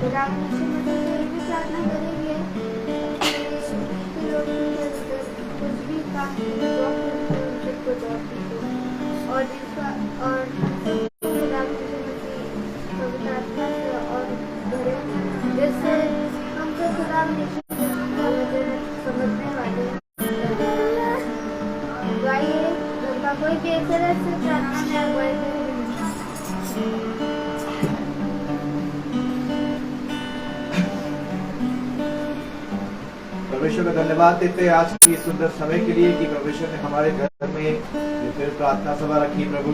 राम यीशु मसीह से ये भी प्रार्थना करेंगे कि लोग कुछ भी काम को और जिसका और राम यीशु मसीह पवित्र आत्मा से और भरे जिससे हम सब राम यीशु का वचन समझने वाले गाइए उनका कोई भी एक तरह से प्रार्थना में अगुवाई करें। परमेश्वर का धन्यवाद देते हैं आज की सुंदर समय के लिए कि परमेश्वर ने हमारे घर में फिर प्रार्थना सभा रखी। प्रभु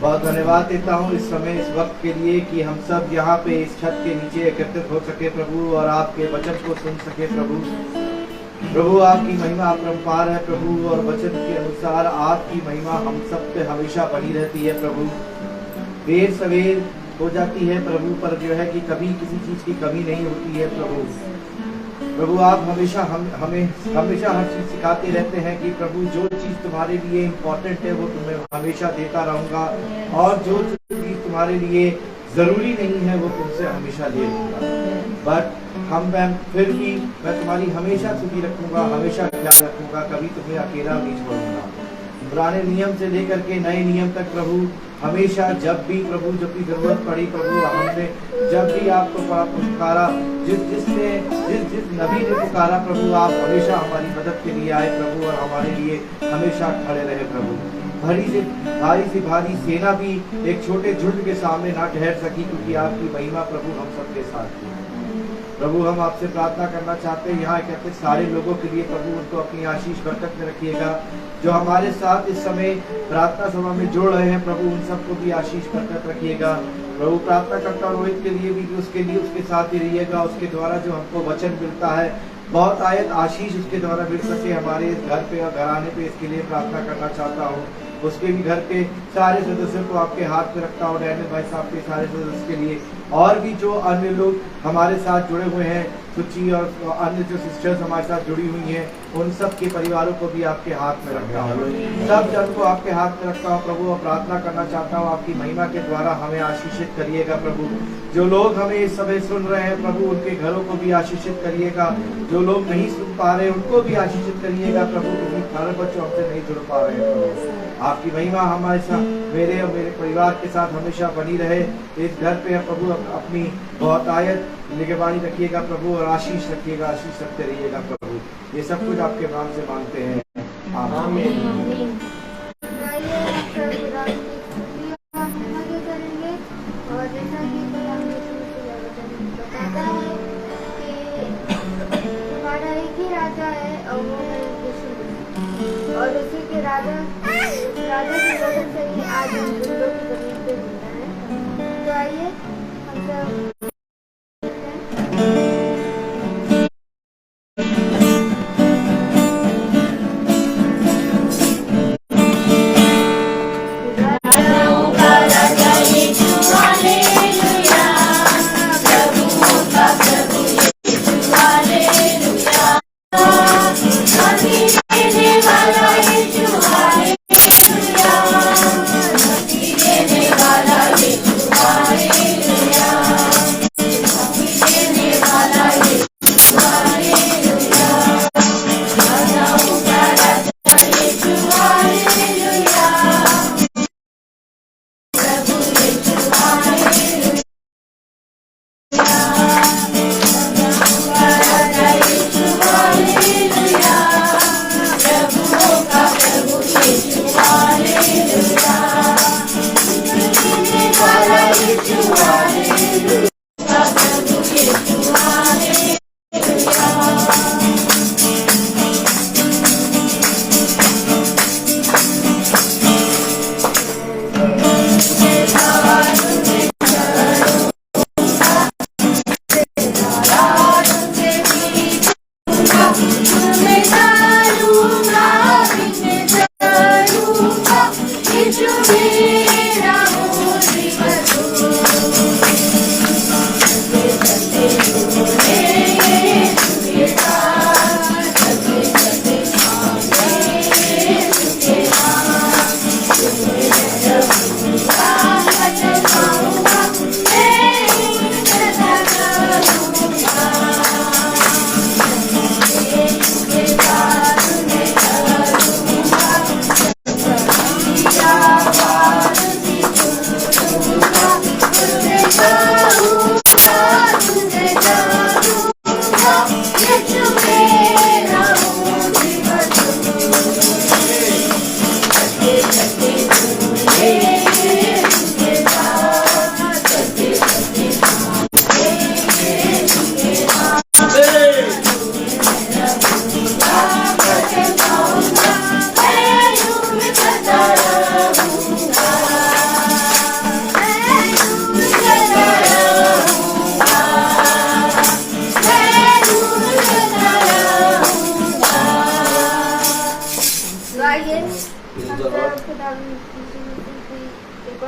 बहुत धन्यवाद देता हूँ इस समय इस वक्त के लिए कि हम सब यहाँ पे इस छत के नीचे एकत्रित हो सके प्रभु और आपके वचन को सुन सके प्रभु। प्रभु आपकी महिमा अपरंपार है प्रभु और वचन के अनुसार आपकी महिमा हम सब पे हमेशा बनी रहती है प्रभु। देर सवेर हो जाती है प्रभु पर जो है कि कभी किसी चीज की कमी नहीं होती है प्रभु। प्रभु आप हमेशा हमें हमेशा हर चीज सिखाते रहते हैं कि प्रभु जो चीज तुम्हारे लिए इम्पोर्टेंट है वो तुम्हें हमेशा देता रहूंगा और जो चीज तुम्हारे लिए जरूरी नहीं है वो तुमसे हमेशा ले लूंगा। बट मैं फिर भी मैं तुम्हारी हमेशा सुधी रखूंगा, हमेशा ख्याल रखूंगा, कभी तुम्हें अकेला नहीं छोड़ूंगा। पुराने नियम से लेकर के नए नियम तक प्रभु हमेशा जब भी प्रभु जब भी जरूरत पड़ी प्रभु हमने जब भी आपको पुकारा जिस नबी ने पुकारा प्रभु आप हमेशा हमारी मदद के लिए आए प्रभु और हमारे लिए हमेशा खड़े रहे प्रभु। भारी से भारी सेना भी एक छोटे झुंड के सामने ना ठहर सकी क्योंकि आपकी महिमा प्रभु हम सबके साथ थी। प्रभु हम आपसे प्रार्थना करना चाहते हैं यहाँ कहते सारे लोगों के लिए प्रभु उनको अपनी आशीष बरकत में रखिएगा। जो हमारे साथ इस समय प्रार्थना सभा में जोड़ रहे हैं प्रभु उन सबको भी आशीष बरकत रखिएगा। प्रभु प्रार्थना करता रोहित के लिए भी उसके साथ ही रहिएगा। उसके द्वारा जो हमको वचन मिलता है बहुत आयत आशीष उसके द्वारा मिल सके हमारे इस घर पे और घराने पे, इसके लिए प्रार्थना करना चाहता हूँ। उसके भी घर के सारे सदस्यों को आपके हाथ में रखता हूँ। डैनियल भाई साहब के सारे सदस्य के लिए और भी जो अन्य लोग हमारे साथ जुड़े हुए हैं सुची और अन्य जो सिस्टर्स हमारे साथ जुड़ी हुई हैं उन सब के परिवारों को भी आपके हाथ में रखता हूँ। सब जन को आपके हाथ में रखता हूँ प्रभु और प्रार्थना करना चाहता हूँ आपकी महिमा के द्वारा हमें आशीषित करिएगा प्रभु। जो लोग हमें इस समय सुन रहे हैं प्रभु उनके घरों को भी आशीषित करिएगा। जो लोग नहीं सुन पा रहे उनको भी आशीषित करिएगा प्रभु। क्योंकि सारे बच्चों हमसे नहीं जुड़ पा रहे हैं प्रभु। आपकी महिमा हमारे साथ मेरे और मेरे परिवार के साथ हमेशा बनी रहे। इस घर पे प्रभु अपनी बहुत आयत निगरानी रखिएगा प्रभु और आशीष रखिएगा, आशीष रखते रहिएगा प्रभु। ये सब कुछ आपके नाम से मांगते हैं, आमीन। और जैसा कि हमारा एक ही राजा है और वो है यीशु मसीह और उसी के राजा की वजह से ही आज हम लोग की जमीन पे जिंदा है। तो आइए हम सब Hallelujah.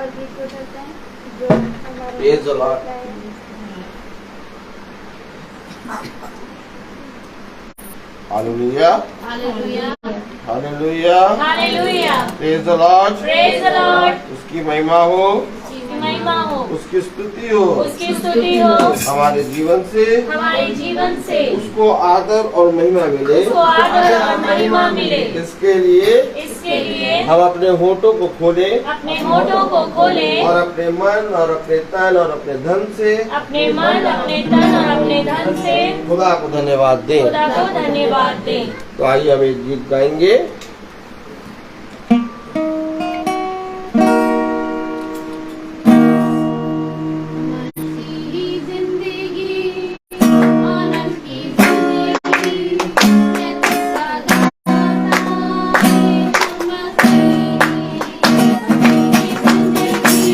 और गीत को करते हैं जो हमारे Praise the Lord. Hallelujah. Hallelujah. Hallelujah. Hallelujah. Praise the Lord. Praise the Lord. उसकी महिमा हो, उसकी महिमा हो, उसकी स्तुति हो, उसकी स्तुति हो, हमारे जीवन से हमारे जीवन से उसको आदर और महिमा मिले। उसको आदर और महिमा मिले। इसके लिए हम अपने होठों को खोले अपने होठों को खोले और अपने मन और अपने तन और अपने धन से अपने मन, अपने तन और अपने धन से खुदा को धन्यवाद दें। खुदा को धन्यवाद दें। तो आइए हम एक गीत गाएंगे। मसीही जिंदगी आनंद की जिंदगी ये तुझसा गाता है मसीही जिंदगी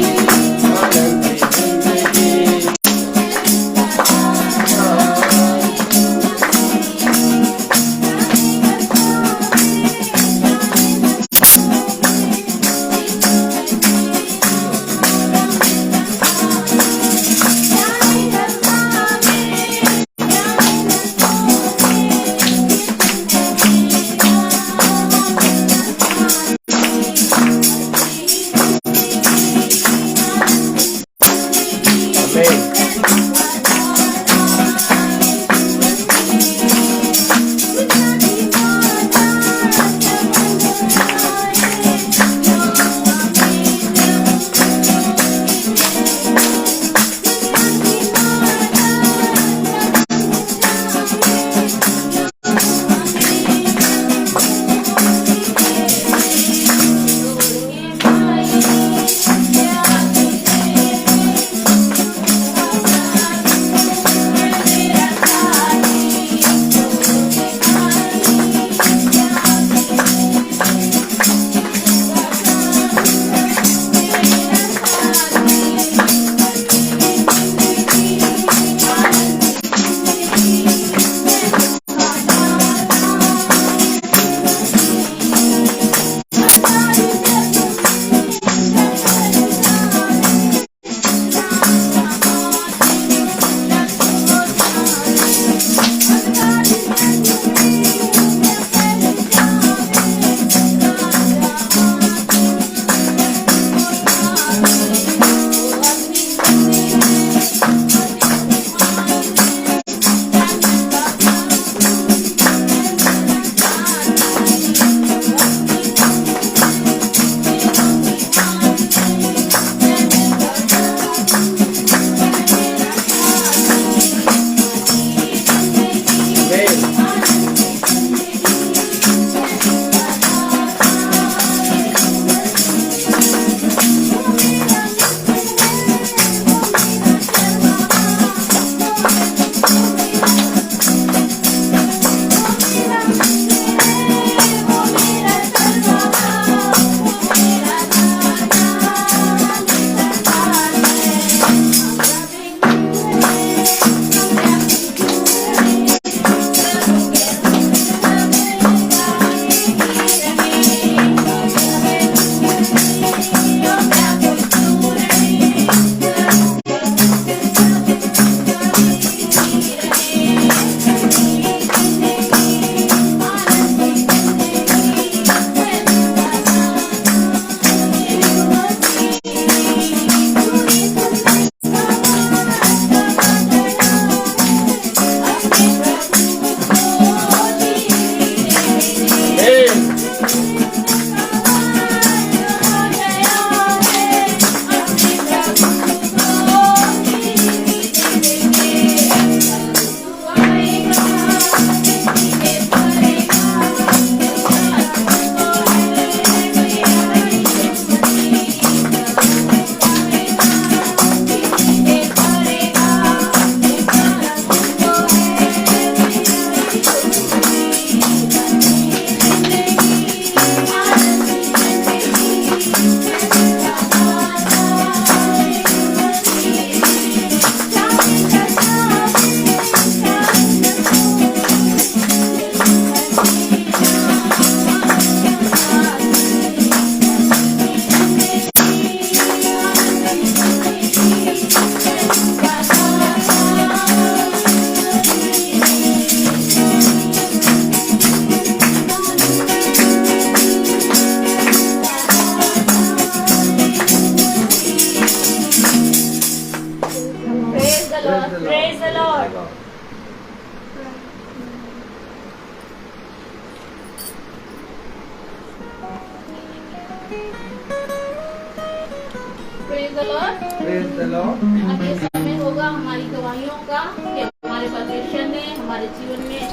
praise the Lord. Praise the Lord. अब ये समय होगा हमारी गवाहियों का कि हमारे परमेश्वर ने हमारे जीवन में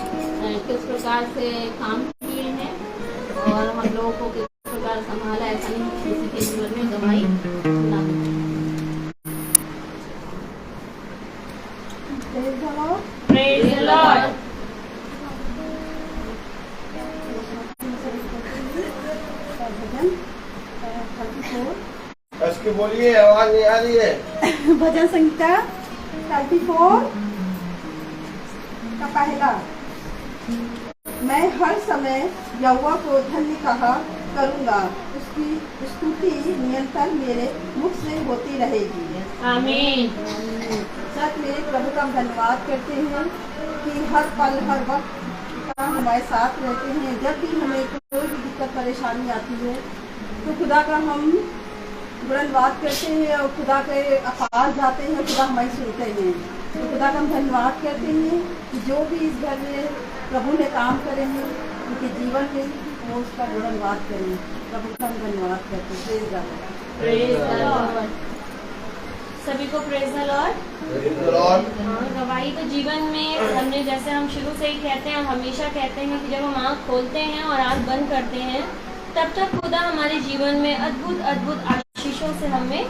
किस प्रकार से काम किए हैं और हम लोगों को किस प्रकार संभाला। ऐसा नहीं कि किसी के जीवन में गवाही ना हो। Praise the Lord. Praise the Lord. भजन 34। उसकी बोलिए, आवाज नहीं आ रही है। भजन संहिता 34 का पहला। मैं हर समय यहोवा को धन्य कहा करूंगा, उसकी स्तुति निरंतर मेरे मुख से होती रहेगी। आमीन। सच मेरे प्रभु का हम धन्यवाद करते हैं कि हर पल हर वक्त हमारे साथ रहते हैं। जब भी हमें कोई भी दिक्कत परेशानी आती है तो खुदा का हम धन्यवाद करते हैं और खुदा के पास जाते हैं, खुदा हमारी सुनते हैं। तो खुदा का हम धन्यवाद करते हैं कि जो भी इस घर में प्रभु ने काम करे हैं उनके जीवन में वो उसका धन्यवाद करें। प्रभु का हम धन्यवाद करते हैं। Praise the Lord. Praise the Lord. सभी को praise the Lord. Praise the Lord. गवाही तो जीवन में हमने, जैसे हम शुरू से ही कहते हैं और हमेशा कहते हैं कि जब हम आँख खोलते हैं और आँख बंद करते हैं तब तक खुदा हमारे जीवन में अद्भुत अद्भुत आशीषों से हमें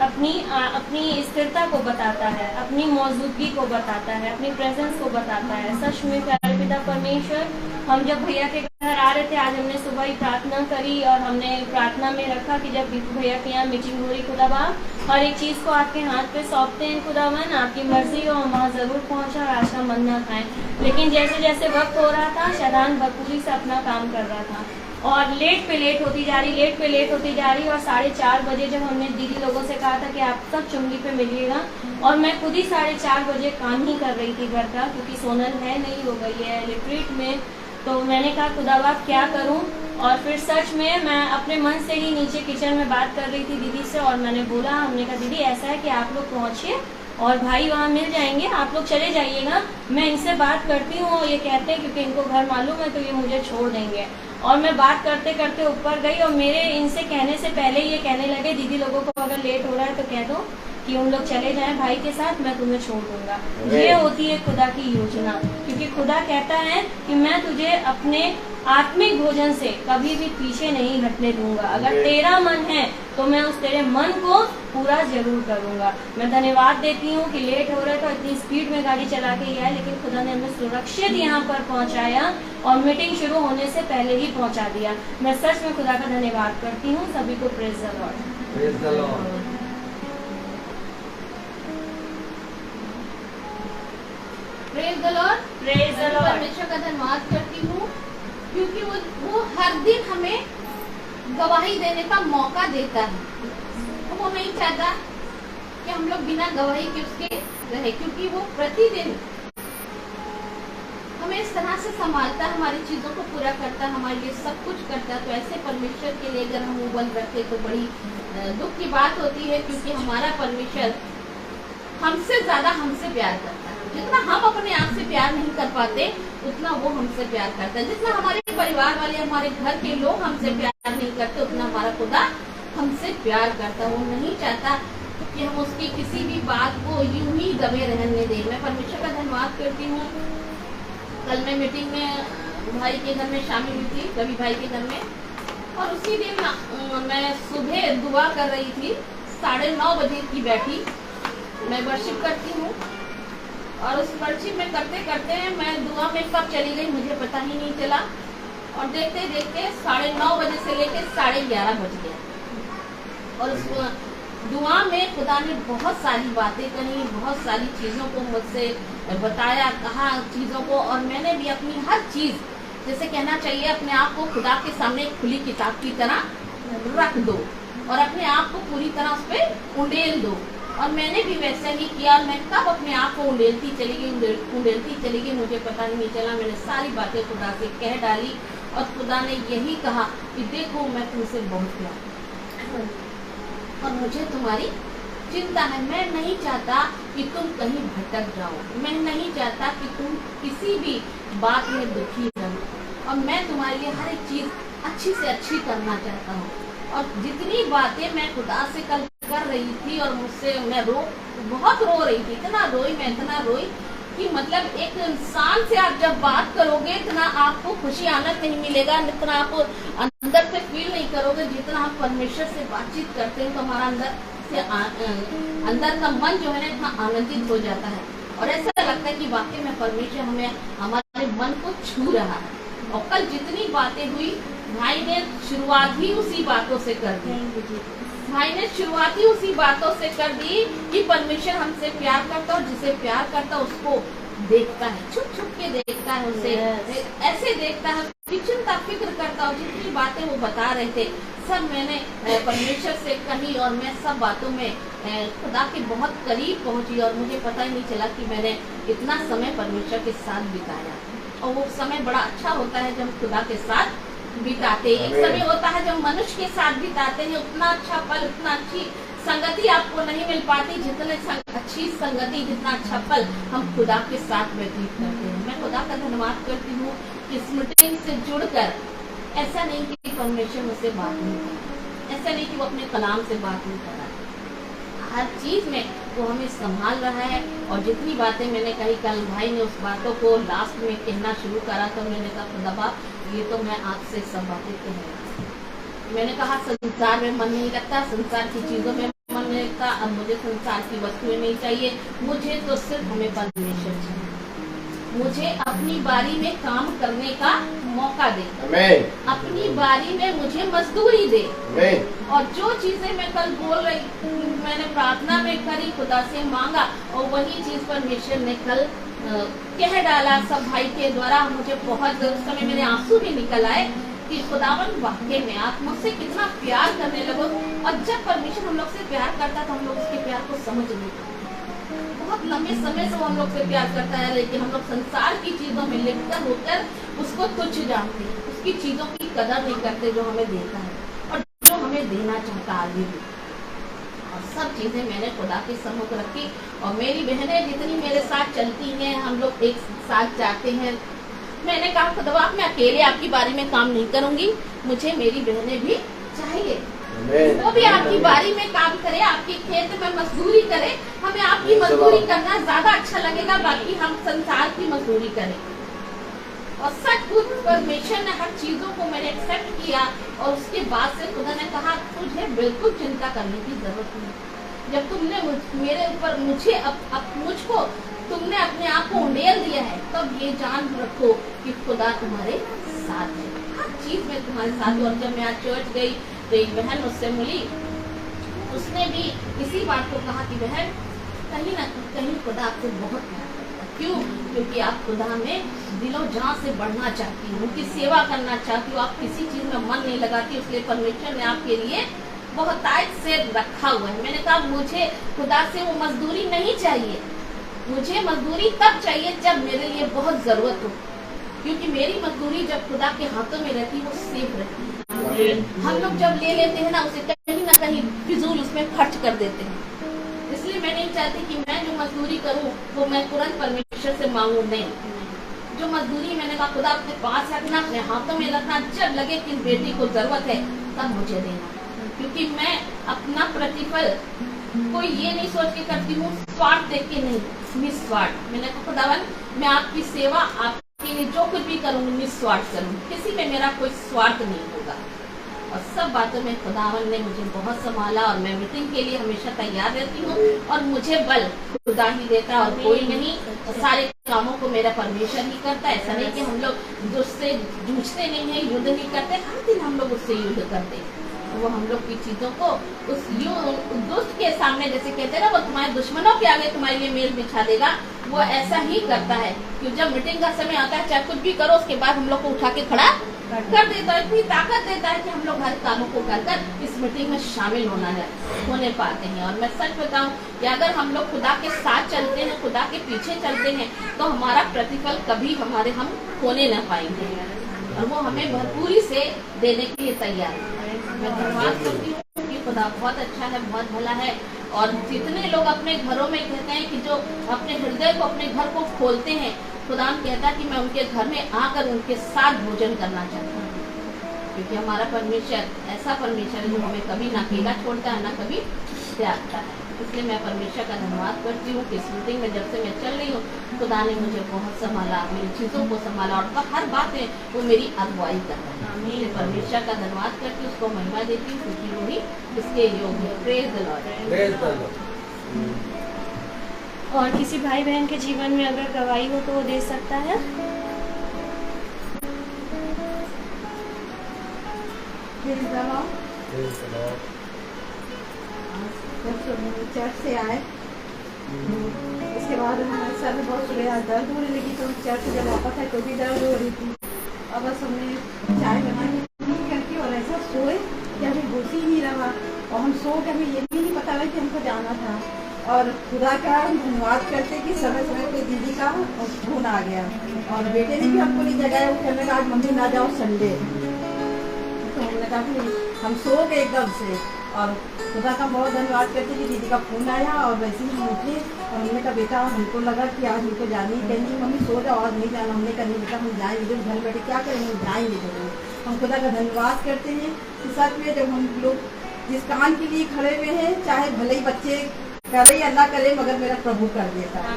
अपनी स्थिरता को बताता है, अपनी मौजूदगी को बताता है, अपनी प्रेजेंस को बताता है। सच में प्यारे पिता परमेश्वर, हम जब भैया के घर आ रहे थे, आज हमने सुबह ही प्रार्थना करी और हमने प्रार्थना में रखा कि जब भैया के यहाँ मीटिंग हो रही खुदाबा, हर एक चीज़ को आपके हाथ पे सौंपते हैं खुदावन, आपकी मर्जी हो हम वहाँ ज़रूर पहुँचा और आज का मन ना खाएं। लेकिन जैसे जैसे वक्त हो रहा था, शैतान बखूबी से अपना काम कर रहा था और लेट पे लेट होती जा रही और 4:30 बजे जब हमने दीदी लोगों से कहा था कि आप सब चुंगी पे मिलिएगा और मैं खुद ही 4:30 बजे काम ही कर रही थी घर का, क्योंकि सोनल है नहीं, हो गई है लिटरेट में। तो मैंने कहा खुदावा क्या करूं, और फिर सच में मैं अपने मन से ही नीचे किचन में बात कर रही थी दीदी से और मैंने बोला, हमने कहा दीदी ऐसा है कि आप लोग पहुँचिए और भाई वहाँ मिल जाएंगे, आप लोग चले जाइएगा, मैं इनसे बात करती हूँ। ये कहते हैं क्योंकि इनको घर मालूम है तो ये मुझे छोड़ देंगे। और मैं बात करते करते ऊपर गई और मेरे इनसे कहने से पहले ये कहने लगे दीदी लोगों को अगर लेट हो रहा है तो कह दो कि उन लोग चले जाएं भाई के साथ, मैं तुम्हें छोड़ दूंगा। ये होती है खुदा की योजना, क्योंकि खुदा कहता है कि मैं तुझे अपने आत्मिक भोजन से कभी भी पीछे नहीं हटने दूंगा। अगर तेरा मन है तो मैं उस तेरे मन को पूरा जरूर करूंगा। मैं धन्यवाद देती हूँ कि लेट हो रहा था, इतनी स्पीड में गाड़ी चला के आया, लेकिन खुदा ने हमें सुरक्षित यहाँ पर पहुँचाया और मीटिंग शुरू होने से पहले ही पहुँचा दिया। मैं सच में खुदा का धन्यवाद करती हूँ। सभी को praise the Lord. Praise the Lord. Praise the Lord. Praise the Lord. परमेश्वर का धन्यवाद करती हूँ क्योंकि वो हर दिन हमें गवाही देने का मौका देता है। वो नहीं चाहता कि हम लोग बिना गवाही के उसके रहे, क्योंकि वो प्रतिदिन हमें इस तरह से संभालता है, हमारी चीजों को पूरा करता है, हमारे लिए सब कुछ करता है। तो ऐसे परमेश्वर के लिए अगर हम मुंह बंद रखते तो बड़ी दुख की बात होती है, क्योंकि हमारा परमेश्वर हमसे ज्यादा हमसे प्यार करता है। जितना हम अपने आप से प्यार नहीं कर पाते उतना वो हमसे प्यार करता है। जितना हमारे परिवार वाले, हमारे घर के लोग हमसे प्यार नहीं करते उतना हमारा खुदा हमसे प्यार करता है। वो नहीं चाहता कि हम उसकी किसी भी बात को यूं ही दबे रहने दें। मैं परमेश्वर का धन्यवाद करती हूँ। कल मैं मीटिंग में भाई के घर में शामिल हुई थी, रवि भाई के घर में, और उसी दिन मैं सुबह दुआ कर रही थी, 9:30 बजे की बैठी। मैं वर्शिप करती हूँ और उस वर्शिप में करते करते मैं दुआ में कब चली गई मुझे पता ही नहीं चला, और देखते देखते 9:30 बजे से लेकर 11:30 बज गया। और उस दुआ में खुदा ने बहुत सारी बातें कही, बहुत सारी चीज़ों को मुझसे बताया, कहा चीज़ों को, और मैंने भी अपनी हर चीज़, जैसे कहना चाहिए, अपने आप को खुदा के सामने एक खुली किताब की तरह रख दो और अपने आप को पूरी तरह उस पर उंडेल दो। और मैंने भी वैसा ही किया। मैं कब अपने आप को उंडेलती चली गई मुझे पता नहीं चला। मैंने सारी बातें खुदा से कह डाली और खुदा ने यही कहा कि देखो मैं तुमसे बहुत प्यार करता हूं और मुझे तुम्हारी चिंता है। मैं नहीं चाहता कि तुम कहीं भटक जाओ, मैं नहीं चाहता कि तुम किसी भी बात में दुखी रहो, और मैं तुम्हारे लिए हर एक चीज अच्छी से अच्छी करना चाहता हूँ। और जितनी बातें मैं खुदा से कल कर रही थी और मुझसे मैं बहुत रो रही थी, इतना रोई कि मतलब एक इंसान से आप जब बात करोगे इतना आपको खुशी आनंद नहीं मिलेगा, इतना आप अंदर से फील नहीं करोगे जितना आप परमेश्वर से बातचीत करते हैं तो हमारा अंदर का मन जो है ना इतना आनंदित हो जाता है और ऐसा लगता है कि वाकई में परमेश्वर हमें हमारे मन को छू रहा है। और कल जितनी बातें हुई भाई ने शुरुआत ही उसी बातों से कर दी। भाई ने शुरुआत ही उसी बातों से कर दी कि परमेश्वर हमसे प्यार करता और जिसे प्यार करता उसको देखता है, छुप छुप के देखता है, उसे ऐसे देखता है कि चिंता फिक्र करता और जितनी बातें वो बता रहे थे सब मैंने परमेश्वर से कही और मैं सब बातों में खुदा के बहुत करीब पहुंची और मुझे पता ही नहीं चला कि मैंने इतना समय परमेश्वर के साथ बिताया। और वो समय बड़ा अच्छा होता है जब खुदा के साथ बिताते हैं। एक समय होता है जब मनुष्य के साथ बिताते हैं, उतना अच्छा पल, उतना अच्छी संगति आपको नहीं मिल पाती जितने अच्छी संगति, जितना अच्छा पल हम खुदा के साथ व्यतीत करते हैं। मैं खुदा का धन्यवाद करती हूँ कि इस मीटिंग से जुड़कर ऐसा नहीं कि परमेश्वर मुझसे बात नहीं कर, ऐसा नहीं कि वो अपने कलाम से बात नहीं कर रहा, हर चीज में वो हमें संभाल रहा है। और जितनी बातें मैंने कही कल भाई ने उस बातों को लास्ट में कहना शुरू करा तो मैंने कहा खुदा बाप ये तो मैं आपसे सब बातें कह रही हूँ। मैंने कहा संसार में मन नहीं लगता, संसार की चीजों में मन नहीं लगता, अब मुझे संसार की वस्तुएं नहीं चाहिए, मुझे तो सिर्फ हमें परमेश्वर चाहिए। मुझे अपनी बारी में काम करने का मौका दे, अपनी बारी में मुझे मजदूरी दे। और जो चीजें मैं कल बोल रही मैंने प्रार्थना में करी, खुदा से मांगा और वही चीज परमेश्वर ने कल कह डाला सब भाई के द्वारा। मुझे बहुत उस समय मेरे आंसू भी निकल आए कि खुदावन वाकई में आप मुझसे कितना प्यार करने लगो। और जब परमेश्वर हम लोग से प्यार करता तो हम लोग उसके प्यार को समझ नहीं पाते। बहुत लंबे समय से वो हम लोग से प्यार करता है लेकिन हम लोग संसार की चीजों में लिप्त होकर उसको तुच्छ जानते हैं, उसकी चीजों की कदर नहीं करते जो हमें देता है और जो हमें देना चाहता आगे भी। और सब चीजें मैंने खुदा के सम्मुख रखी और मेरी बहनें जितनी मेरे साथ चलती हैं हम लोग एक साथ जाते हैं। मैंने कहा खुदा मैं अकेले आपकी बारी में काम नहीं करूंगी, मुझे मेरी बहनें भी चाहिए, वो भी आपकी बारी में काम करे, आपके खेत में मजदूरी करे। हमें आपकी मजदूरी करना ज्यादा अच्छा लगेगा बाकी हम संसार की मजदूरी करें। और सच कुछ परमेश्वर ने हर चीजों को मैंने एक्सेप्ट किया और उसके बाद से खुदा ने कहा तुझे बिल्कुल चिंता करने की जरूरत नहीं। जब तुमने मेरे ऊपर मुझको तुमने अपने आप को उंडेल दिया है तब ये जान रखो कि खुदा तुम्हारे साथ है, हर चीज में तुम्हारे साथ है। और जब मैं आज चर्च गई तो एक बहन मुझसे मिली, उसने भी इसी बात को कहा कि बहन कहीं ना कहीं खुदा आपसे बहुत प्यार करता है। क्यों? क्योंकि आप खुदा में दिलो जान से बढ़ना चाहती हो, उनकी सेवा करना चाहती हो, आप किसी चीज में मन नहीं लगाती, इसलिए परमेश्वर ने आपके लिए बहुत आयत से रखा हुआ है। मैंने कहा मुझे खुदा से वो मजदूरी नहीं चाहिए, मुझे मजदूरी तब चाहिए जब मेरे लिए बहुत जरूरत हो, क्योंकि मेरी मजदूरी जब खुदा के हाथों में रहती है वो सेफ रहती है। हम लोग जब ले लेते हैं ना उसे कहीं ना कहीं फिजूल उसमें खर्च कर देते हैं। इसलिए मैं नहीं चाहती कि मैं जो मजदूरी करूं वो मैं तुरंत परमेश्वर से मांगू, नहीं। जो मजदूरी मैंने कहा खुदा अपने पास रखना, अपने हाथों में रखना, जब लगे कि बेटी को जरूरत है तब मुझे देना, क्योंकि मैं अपना प्रतिफल कोई ये नहीं सोच के करती हूँ स्वार्थ देख के नहीं, निस्वार्थ। मैंने कहा खुदावन मैं आपकी सेवा आपके लिए जो कुछ भी करूँगी निस्वार्थ करूँगी, किसी में मेरा कोई स्वार्थ नहीं होगा। और सब बातों में खुदावन ने मुझे बहुत संभाला और मैं मीटिंग के लिए हमेशा तैयार रहती हूँ और मुझे बल खुदा ही देता और कोई नहीं। सारे कामों को मेरा परमेश्वर ही करता है। ऐसा नहीं कि हम लोग उससे जूझते नहीं है, युद्ध नहीं करते, हर दिन हम लोग उससे युद्ध करते हैं। वो हम लोग की चीजों को उस दुष्ट के सामने जैसे कहते हैं ना, वो तुम्हारे दुश्मनों के आगे तुम्हारे लिए मेल बिछा देगा, वो ऐसा ही करता है। क्योंकि जब मीटिंग का समय आता है चाहे कुछ भी करो उसके बाद हम लोग को उठा के खड़ा कर देता है, इतनी ताकत देता है कि हम लोग हर कामों को कर इस मीटिंग में शामिल होने पाते हैं। और मैं सच बताऊं कि अगर हम लोग खुदा के साथ चलते हैं, खुदा के पीछे चलते हैं तो हमारा प्रतिफल कभी हम खोने न पाएंगे और वो हमें भरपूरी से देने के लिए तैयार है। मैं धन्यवाद करती हूँ कि खुदा बहुत अच्छा है, बहुत भला है। और जितने लोग अपने घरों में कहते हैं कि जो अपने हृदय को अपने घर को खोलते हैं, खुदा कहता है कि मैं उनके घर में आकर उनके साथ भोजन करना चाहता हूँ, क्योंकि हमारा परमेश्वर ऐसा परमेश्वर है जो हमें कभी ना अकेला छोड़ता है ना कभी त्यागता है। इसलिए मैं परमेश्वर का धन्यवाद करती हूँ कि इस मीटिंग में जब से मैं चल रही हूँ खुदा ने मुझे बहुत संभाला, मेरी चीज़ों को संभाला और हर बात है वो मेरी अगुवाई कर रहा है। मैं परमेश्वर का धन्यवाद करती हूँ, उसको महिमा देती हूँ क्योंकि वही इसके योग्य है। Praise the Lord. और किसी भाई बहन के जीवन में अगर गवाही हो तो वो दे सकता है। Praise the Lord. जब चर्च से आए उसके बाद हमारे सर में बहुत दर्द होने लगी, तो चर्च जब वापस आए तो भी दर्द हो रही थी। अब बस हमने चाय बनाई करके और ऐसा सोए कि हमें होश ही नहीं रहा और हम सो के हमें ये भी नहीं पता रहा कि हमको जाना था। और खुदा का धन्यवाद करते कि समय समय पे दीदी का फोन आ गया और बेटे ने भी हमको नहीं जगाया। वो कहने लगा आज मम्मी ना जाओ संडे, तो हमने कहा कि हम सो गए एकदम से। और खुदा का बहुत धन्यवाद करते कि दीदी का फोन आया और वैसे ही हम उठे और हमने कहा बेटा हमको लगा कि आज हमको जाने ही कहेंगे मम्मी सो जाओ आज नहीं जाना। हमने कहा नहीं बेटा हम जाएंगे, घर बैठे क्या करेंगे, जाएंगे जरूर। हम खुदा का धन्यवाद करते हैं कि सच में जब हम लोग जिस काम के लिए खड़े हुए हैं, चाहे भले ही बच्चे करे या ना करे मगर मेरा प्रभु कर देता है।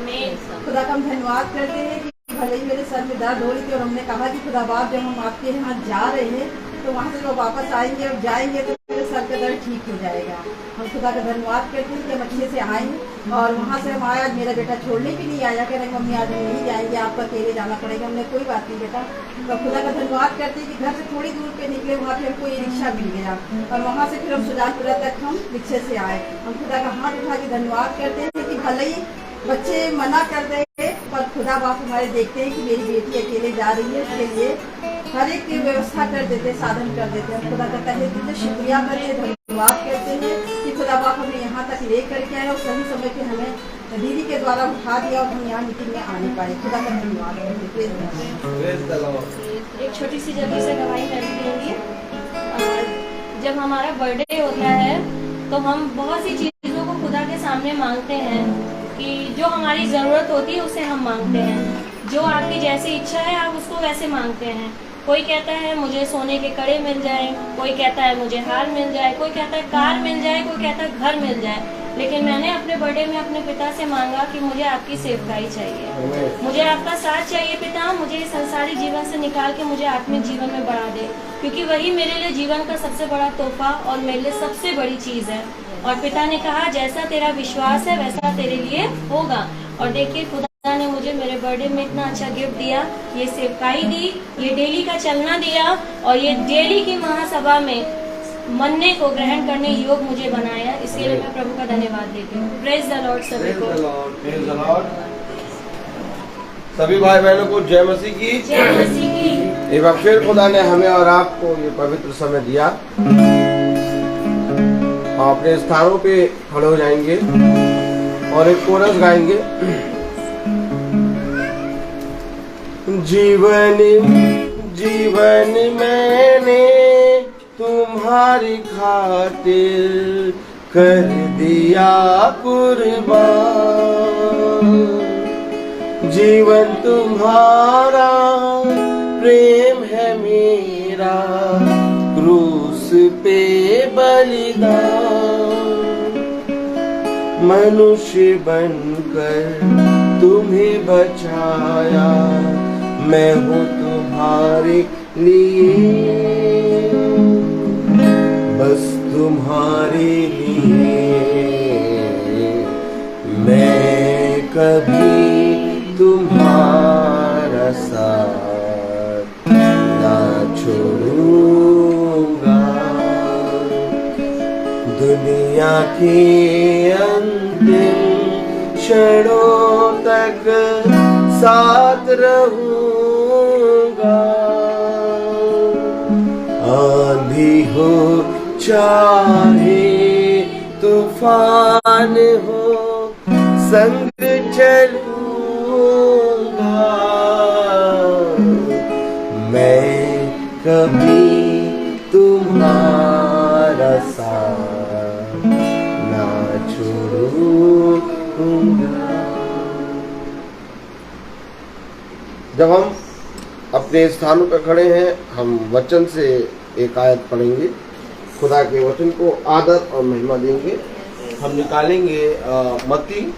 खुदा का हम धन्यवाद करते हैं कि भले ही मेरे सर में दर्द हो रही थी और हमने कहा कि खुदा बाप जब हम आपके यहाँ जा रहे हैं तो वहाँ से लोग वापस आएंगे और जाएंगे तो मेरे सर का दर्द ठीक हो जाएगा। हम खुदा का धन्यवाद करते हैं कि हम अच्छे से आए और वहाँ से हम आए। आज मेरा बेटा छोड़ने भी नहीं आया, कह रहे मम्मी आज हम नहीं जाएंगे, आपको अकेले जाना पड़ेगा। हमने कोई बात नहीं बेटा। तो खुदा का धन्यवाद करते हैं कि घर से थोड़ी दूर पे निकले, वहाँ पे हमको ये रिक्शा मिल गया और वहाँ से फिर हम सुजानपुरा तक हम रिक्शे से आए। हम खुदा का हाथ उठा के धन्यवाद करते हैं कि भले ही बच्चे मना कर रहे पर खुदा बाप हमारे देखते हैं कि मेरी बेटी अकेले जा रही है, उसके लिए हर एक की व्यवस्था कर देते, साधन कर देते हैं। खुदा का तहे दिल से शुक्रिया करते हैं, धन्यवाद करते हैं कि खुदा बाप हमें यहाँ तक ले करके आए और सही समय पे हमें दीदी के द्वारा उठा दिया और हम यहाँ मीटिंग में आने पाए। खुदा का धन्यवाद करते हैं। एक छोटी सी जल्दी से गवाही कर देंगे। जब हमारा बर्थडे होता है तो हम बहुत सी चीज़ों को खुदा के सामने मांगते हैं कि जो हमारी ज़रूरत होती है उसे हम मांगते हैं। जो आपकी जैसी इच्छा है आप उसको वैसे मांगते हैं। कोई कहता है मुझे सोने के कड़े मिल जाए, कोई कहता है मुझे हार मिल जाए, कोई कहता है कार मिल जाए, कोई कहता है घर मिल जाए। लेकिन मैंने अपने बर्थडे में अपने पिता से मांगा कि मुझे आपकी सेवकाई चाहिए, मुझे आपका साथ चाहिए पिता, मुझे इस संसारी जीवन से निकाल के मुझे आत्मिक जीवन में बढ़ा दे, क्योंकि वही मेरे लिए जीवन का सबसे बड़ा तोहफा और मेरे लिए सबसे बड़ी चीज़ है। और पिता ने कहा जैसा तेरा विश्वास है वैसा तेरे लिए होगा। और देखिए खुदा ने मुझे मेरे बर्थडे में इतना अच्छा गिफ्ट दिया, ये सेवकाई दी, ये डेली का चलना दिया और ये डेली की महासभा में मन्ने को ग्रहण करने योग मुझे बनाया। इसके लिए मैं प्रभु का धन्यवाद देती हूँ। प्रेज द लॉर्ड सभी को। सभी भाई बहनों को जय मसीह की। जय मसीह की। एक बार फिर खुदा ने हमें और आपको ये पवित्र समय दिया। अपने स्थानों पे खड़े हो जाएंगे और एक कोरस गाएंगे। जीवन जीवन मैंने तुम्हारी खातिर कर दिया कुर्बान। जीवन तुम्हारा प्रेम है मेरा, क्रूस पे बलिदान। मनुष्य बनकर तुम्हें बचाया, मैं हूँ तुम्हारे लिए, बस तुम्हारे लिए। मैं कभी तुम्हारा साथ ना छोड़ूंगा। दुनिया के अंतिम क्षणों तक साथ रहूंगा। आंधी हो चाहे तूफान हो, संग चलूंगा। मैं कभी तुम्हारा साथ ना छोड़ूंगा। जब हम अपने स्थानों पर खड़े हैं, हम वचन से एक आयत पढ़ेंगे, खुदा के वचन को आदर और महिमा देंगे। हम निकालेंगे मत्ती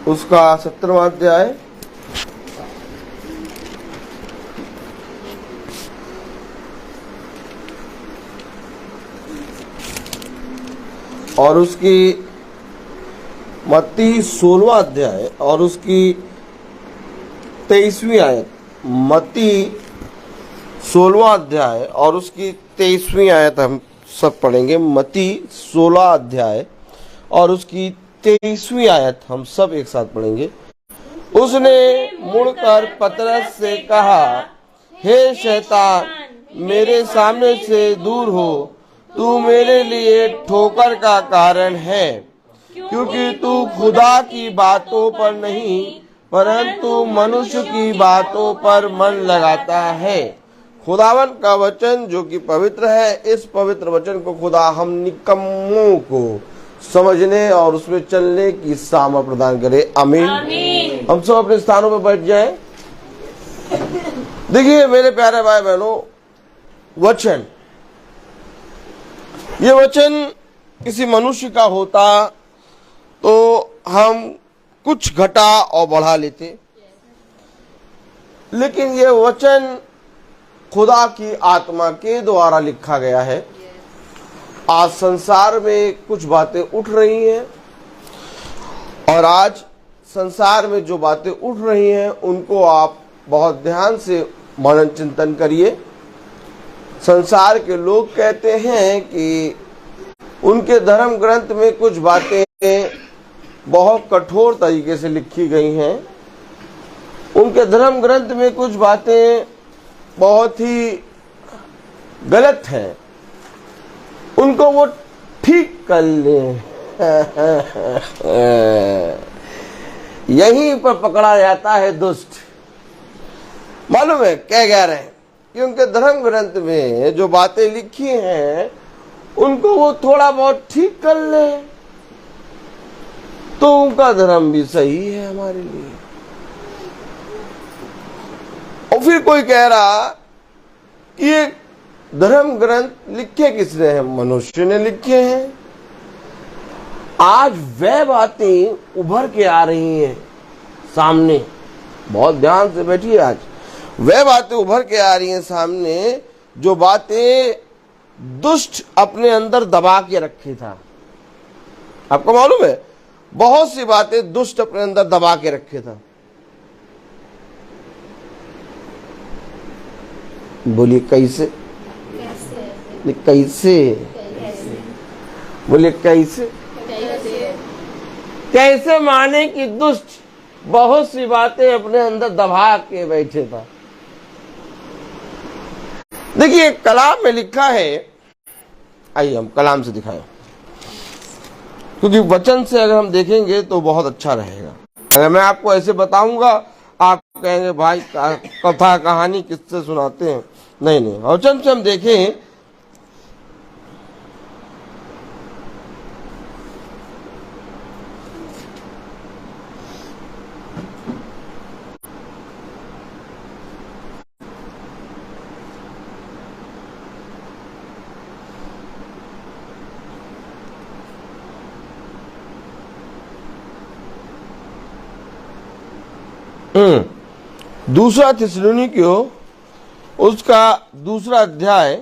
उसका 17वां अध्याय और उसकी मत्ती 16वां अध्याय और उसकी 23वीं आयत। मत्ती 16वां अध्याय और उसकी 23वीं आयत हम सब पढ़ेंगे। मत्ती 16 अध्याय और उसकी 23वीं आयत हम सब एक साथ पढ़ेंगे। उसने मुड़कर पतरस से कहा, हे शैतान, मेरे सामने से दूर हो, तू मेरे लिए ठोकर का कारण है, क्योंकि तू खुदा की बातों पर नहीं परंतु मनुष्य की बातों पर मन लगाता है। खुदावन का वचन जो कि पवित्र है, इस पवित्र वचन को खुदा हम निकम्मों को समझने और उसमें चलने की सामर्थ प्रदान करे। आमीन। हम सब अपने स्थानों पर बैठ जाएं। देखिए मेरे प्यारे भाई बहनों, वचन, ये वचन किसी मनुष्य का होता तो हम कुछ घटा और बढ़ा लेते, लेकिन ये वचन खुदा की आत्मा के द्वारा लिखा गया है। आज संसार में कुछ बातें उठ रही हैं और आज संसार में जो बातें उठ रही हैं उनको आप बहुत ध्यान से मनन चिंतन करिए। संसार के लोग कहते हैं कि उनके धर्म ग्रंथ में कुछ बातें बहुत कठोर तरीके से लिखी गई हैं, उनके धर्म ग्रंथ में कुछ बातें बहुत ही गलत हैं, उनको वो ठीक कर लें। यहीं पर पकड़ा जाता है दुष्ट। मालूम है क्या कह रहे हैं कि उनके धर्म ग्रंथ में जो बातें लिखी हैं उनको वो थोड़ा बहुत ठीक कर ले तो उनका धर्म भी सही है हमारे लिए। और फिर कोई कह रहा कि ये धर्म ग्रंथ लिखे किसने हैं? मनुष्य ने लिखे हैं। आज वह बातें उभर के आ रही हैं सामने, बहुत ध्यान से बैठिए। आज वह बातें उभर के आ रही हैं सामने जो बातें दुष्ट अपने अंदर दबा के रखे था। आपको मालूम है बहुत सी बातें दुष्ट अपने अंदर दबा के रखे था। बोलिए कैसे? कैसे? बोलिए कैसे? कैसे माने कि दुष्ट बहुत सी बातें अपने अंदर दबा के बैठे था। देखिए कलाम में लिखा है, आइए हम कलाम से दिखाएं, क्योंकि वचन से अगर हम देखेंगे तो बहुत अच्छा रहेगा। अगर मैं आपको ऐसे बताऊंगा आप कहेंगे भाई कथा कहानी किससे सुनाते हैं। नहीं नहीं, वचन से हम देखें दूसरा थिस्सलुनीकियों उसका दूसरा अध्याय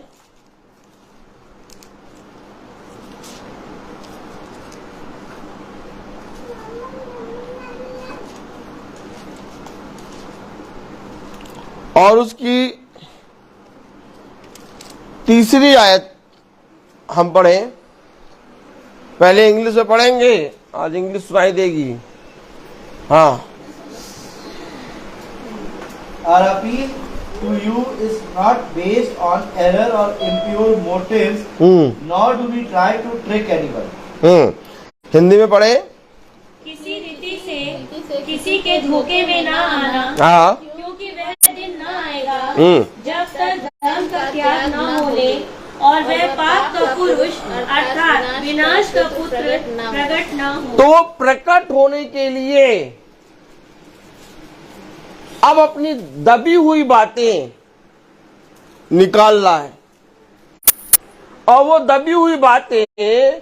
और उसकी तीसरी आयत हम पढ़ें। पहले इंग्लिश में पढ़ेंगे, आज इंग्लिश सुनाई देगी। हाँ, Our appeal to you is not based on error or impure motives, nor do we try to trick anyone. Hindi में पढ़े। किसी रीति से किसी के धोखे में ना आना, क्योंकि वह दिन ना आएगा जब तक धर्म का त्याग न हो ले और वह पाप का पुरुष अर्थात विनाश का पुत्र प्रकट न हो। तो वो प्रकट होने के लिए अब अपनी दबी हुई बातें निकाल रहा है, और वो दबी हुई बातें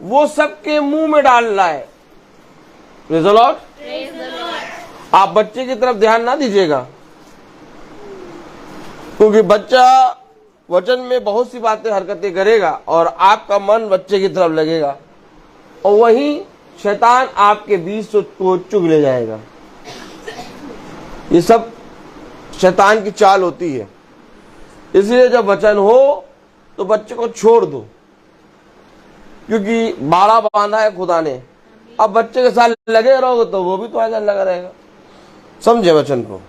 वो सबके मुंह में डाल रहा है। Praise the Lord. आप बच्चे की तरफ ध्यान ना दीजिएगा, क्योंकि बच्चा वचन में बहुत सी बातें हरकतें करेगा और आपका मन बच्चे की तरफ लगेगा, और वहीं शैतान आपके बीच को चुग ले जाएगा। ये सब शैतान की चाल होती है। इसलिए जब वचन हो तो बच्चे को छोड़ दो, क्योंकि बाड़ा बांधा है खुदा ने। अब बच्चे के साथ लगे रहोगे तो वो भी तो ऐसा लगा रहेगा। समझे वचन को?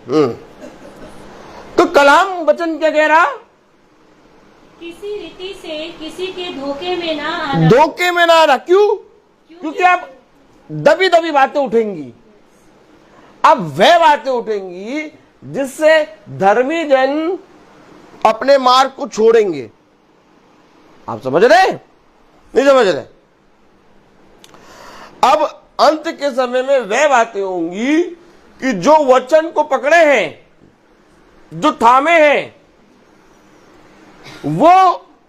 तो कलाम वचन क्या कह रहा? किसी रीति से किसी के धोखे में ना आना। धोखे में ना आना। क्यों? क्योंकि अब दबी दबी बातें उठेंगी। अब वह बातें उठेंगी जिससे धर्मी जन अपने मार्ग को छोड़ेंगे। आप समझ रहे? नहीं समझ रहे? अब अंत के समय में वह बातें होंगी कि जो वचन को पकड़े हैं, जो थामे हैं, वो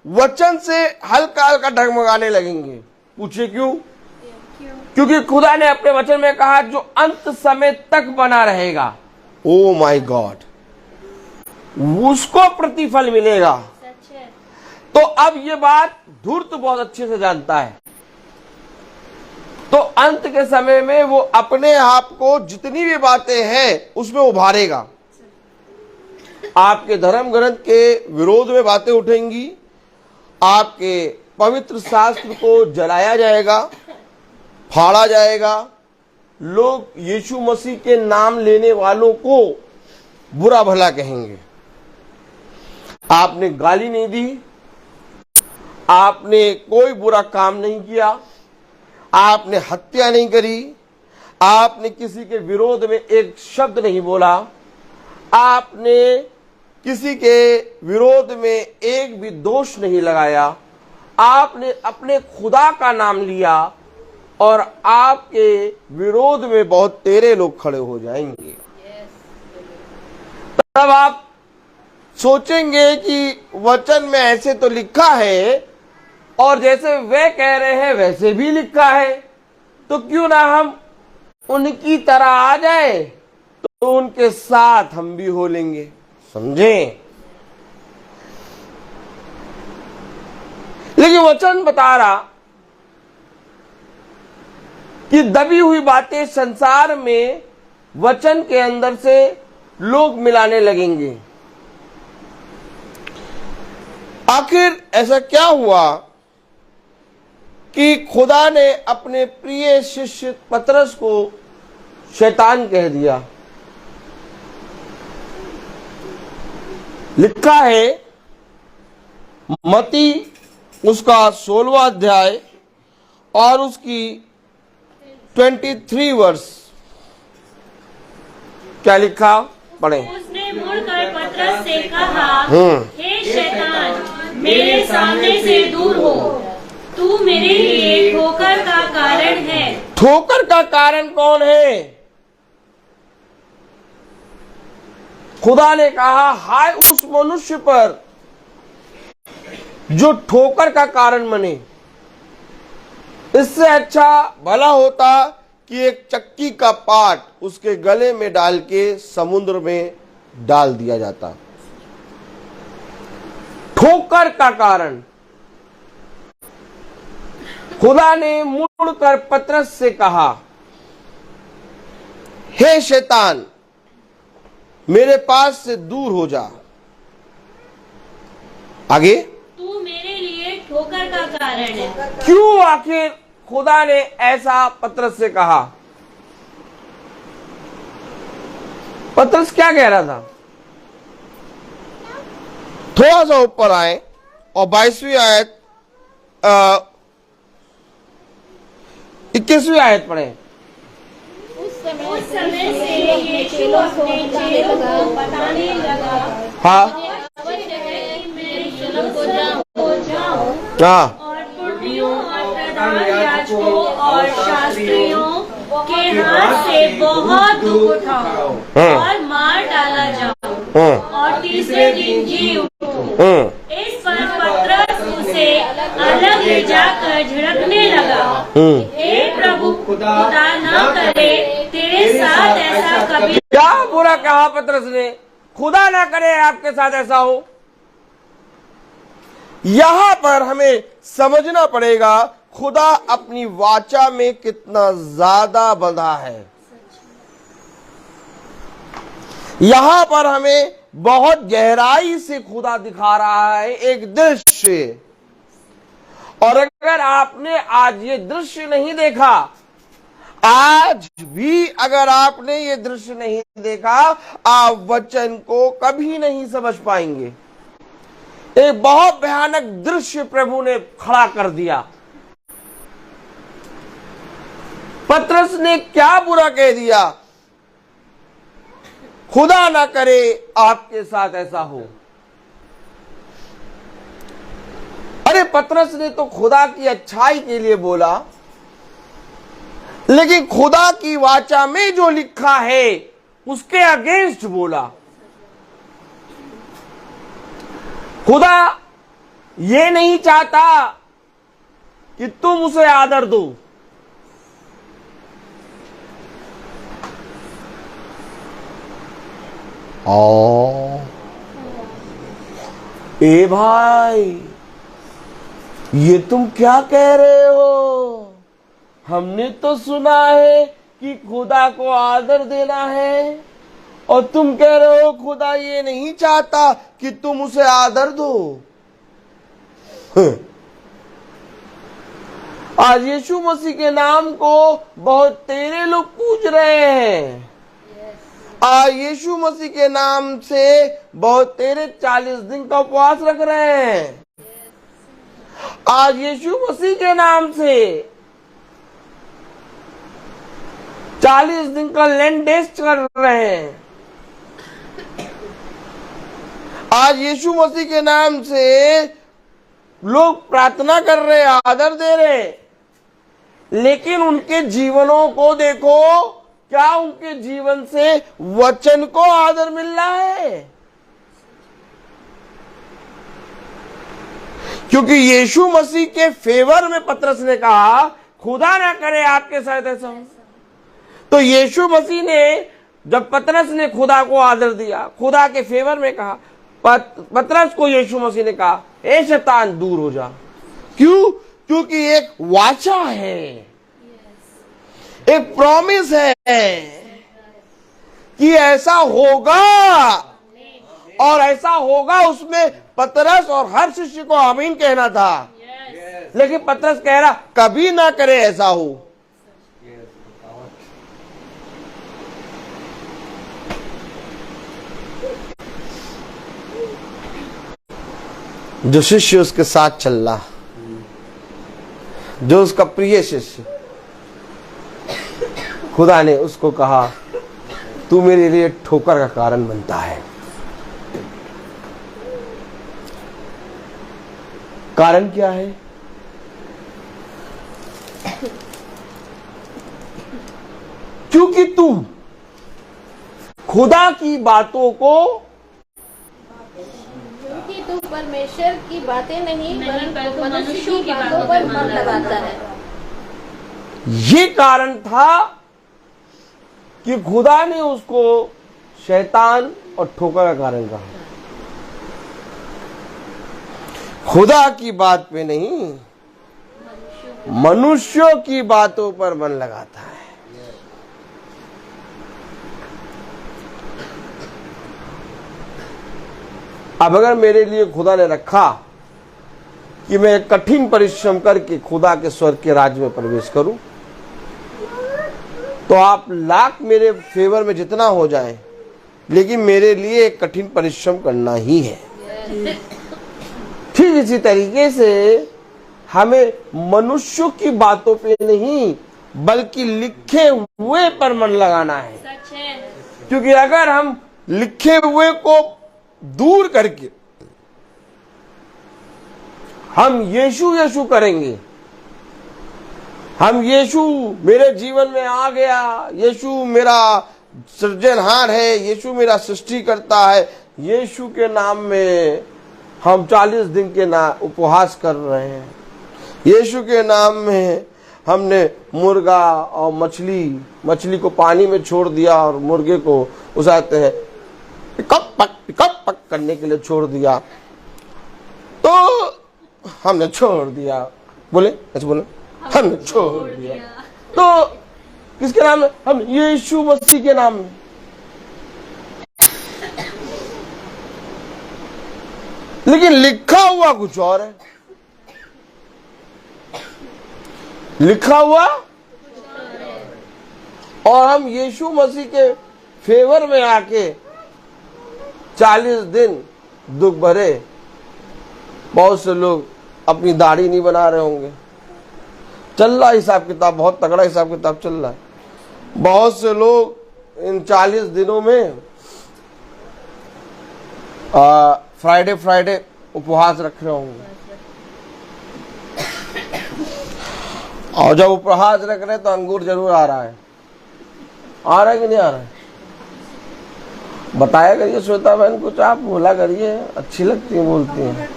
वचन से हल्का हल्का डगमगाने लगेंगे। पूछिए क्यों? क्योंकि खुदा ने अपने वचन में कहा जो अंत समय तक बना रहेगा, ओ माय गॉड, उसको प्रतिफल मिलेगा। सच है। तो अब ये बात धूर्त बहुत अच्छे से जानता है। तो अंत के समय में वो अपने आप को जितनी भी बातें हैं उसमें उभारेगा। आपके धर्म ग्रंथ के विरोध में बातें उठेंगी, आपके पवित्र शास्त्र को जलाया जाएगा, फाड़ा जाएगा। लोग यीशु मसीह के नाम लेने वालों को बुरा भला कहेंगे। आपने गाली नहीं दी, आपने कोई बुरा काम नहीं किया, आपने हत्या नहीं करी, आपने किसी के विरोध में एक शब्द नहीं बोला, आपने किसी के विरोध में एक भी दोष नहीं लगाया, आपने अपने खुदा का नाम लिया, और आपके विरोध में बहुत तेरे लोग खड़े हो जाएंगे। तब आप सोचेंगे कि वचन में ऐसे तो लिखा है, और जैसे वे कह रहे हैं वैसे भी लिखा है, तो क्यों ना हम उनकी तरह आ जाए, तो उनके साथ हम भी हो लेंगे। समझे? लेकिन वचन बता रहा कि दबी हुई बातें संसार में वचन के अंदर से लोग मिलाने लगेंगे। आखिर ऐसा क्या हुआ कि खुदा ने अपने प्रिय शिष्य पतरस को शैतान कह दिया? लिखा है मत्ती उसका 16वां अध्याय और उसकी 23 वर्ष। क्या लिखा? पढ़े। उसने मुड़कर पतरस से कहा, हे शैतान, मेरे सामने से दूर हो, तू मेरे लिए ठोकर का कारण है। ठोकर का कारण कौन है? खुदा ने कहा हाय उस मनुष्य पर जो ठोकर का कारण बने। इससे अच्छा भला होता कि एक चक्की का पाट उसके गले में डाल के समुद्र में डाल दिया जाता। ठोकर का कारण। खुदा ने मुड़कर पतरस से कहा, हे शैतान, मेरे पास से दूर हो जा। आगे, तू मेरे लिए ठोकर का कारण है। क्यों आखिर खुदा ने ऐसा पतरस से कहा? पतरस क्या कह रहा था? थोड़ा सा ऊपर आए और 22वीं आयत 21वीं आयत पढ़े। उस समय उस समय से यीशु अपने चेलों को बताने लगा, हाँ, आवश्यक है कि मैं यरूशलेम को हाँ, और पुर्तियों और प्रधान याजकों और शास्त्रियों के हाथ से बहुत दुख उठाओ और मार डाला जाओ और तीसरे दिन जी उठो। इस पर पतरस उसे अलग ले जाकर झिड़कने लगा, हे प्रभु, खुदा ना करे तेरे साथ ऐसा कभी। क्या बुरा कहा पतरस ने? खुदा ना करे आपके साथ ऐसा हो। यहां पर हमें समझना पड़ेगा खुदा अपनी वाचा में कितना ज्यादा बंधा है। यहां पर हमें बहुत गहराई से खुदा दिखा रहा है एक दृश्य। और अगर आपने आज ये दृश्य नहीं देखा, आज भी अगर आपने ये दृश्य नहीं देखा, आप वचन को कभी नहीं समझ पाएंगे। एक बहुत भयानक दृश्य प्रभु ने खड़ा कर दिया। पतरस ने क्या बुरा कह दिया? खुदा ना करे आपके साथ ऐसा हो। अरे पतरस ने तो खुदा की अच्छाई के लिए बोला, लेकिन खुदा की वाचा में जो लिखा है उसके अगेंस्ट बोला। खुदा ये नहीं चाहता कि तुम उसे आदर दो। ए भाई, ये तुम क्या कह रहे हो? हमने तो सुना है कि खुदा को आदर देना है, और तुम कह रहे हो खुदा ये नहीं चाहता कि तुम उसे आदर दो। आज यीशु मसीह के नाम को बहुत तेरे लोग पूज रहे हैं। आज यीशु मसीह के नाम से बहुत तेरे 40 दिन का उपवास रख रहे हैं। आज यीशु मसीह के नाम से 40 दिन का लेंट टेस्ट कर रहे हैं। आज यीशु मसीह के नाम से लोग प्रार्थना कर रहे हैं, आदर दे रहे हैं, लेकिन उनके जीवनों को देखो, क्या उनके जीवन से वचन को आदर मिल रहा है? क्योंकि यीशु मसीह के फेवर में पतरस ने कहा खुदा ना करे आपके साथ ऐसा हो। तो यीशु मसीह ने, जब पतरस ने खुदा को आदर दिया, खुदा के फेवर में कहा, पतरस को यीशु मसीह ने कहा ए शैतान दूर हो जा। क्यों? क्योंकि एक वाचा है, एक प्रॉमिस है कि ऐसा होगा, और ऐसा होगा उसमें पतरस और हर शिष्य को आमीन कहना था। लेकिन पतरस कह रहा कभी ना करे ऐसा हो। जो शिष्य उसके साथ चल रहा, जो उसका प्रिय शिष्य, खुदा ने उसको कहा तू मेरे लिए ठोकर का कारण बनता है। कारण क्या है? क्योंकि तू खुदा की बातों को, क्योंकि तू परमेश्वर की बातें नहीं परंतु मनुष्यों की बातों पर मन लगाता है। ये कारण था कि खुदा ने उसको शैतान और ठोकर का कारण कहा। खुदा की बात पे नहीं, मनुष्यों की बातों पर मन लगाता है। अब अगर मेरे लिए खुदा ने रखा कि मैं कठिन परिश्रम करके खुदा के स्वर्ग के राज्य में प्रवेश करूं, तो आप लाख मेरे फेवर में जितना हो जाए, लेकिन मेरे लिए एक कठिन परिश्रम करना ही है। ठीक इसी तरीके से हमें मनुष्यों की बातों पे नहीं, बल्कि लिखे हुए पर मन लगाना है। सच है। क्योंकि अगर हम लिखे हुए को दूर करके हम यीशु यीशु करेंगे, हम यीशु मेरे जीवन में आ गया, यीशु मेरा सृजनहार है, यीशु मेरा सृष्टि करता है, यीशु के नाम में हम 40 दिन के उपवास कर रहे हैं, यीशु के नाम में हमने मुर्गा और मछली को पानी में छोड़ दिया और मुर्गे को उसाते हैं पिकअप पक करने के लिए छोड़ दिया, तो हमने छोड़ दिया, बोले ऐसे बोले हमने छोड़ दिया, तो किसके नाम में? हम यीशु मसीह के नाम में। लेकिन लिखा हुआ कुछ और है, लिखा हुआ और हम यीशु मसीह के फेवर में आके 40 दिन दुख भरे। बहुत से लोग अपनी दाढ़ी नहीं बना रहे होंगे, चल रहा हिसाब किताब, बहुत तगड़ा हिसाब किताब चल रहा है। बहुत से लोग इन 40 दिनों में फ्राइडे उपवास रख रहे होंगे, और जब उपहास रख रहे हैं तो अंगूर जरूर आ रहा है कि नहीं आ रहा है? बताया करिए श्वेता बहन, कुछ आप बोला करिए, अच्छी लगती है, बोलती हैं,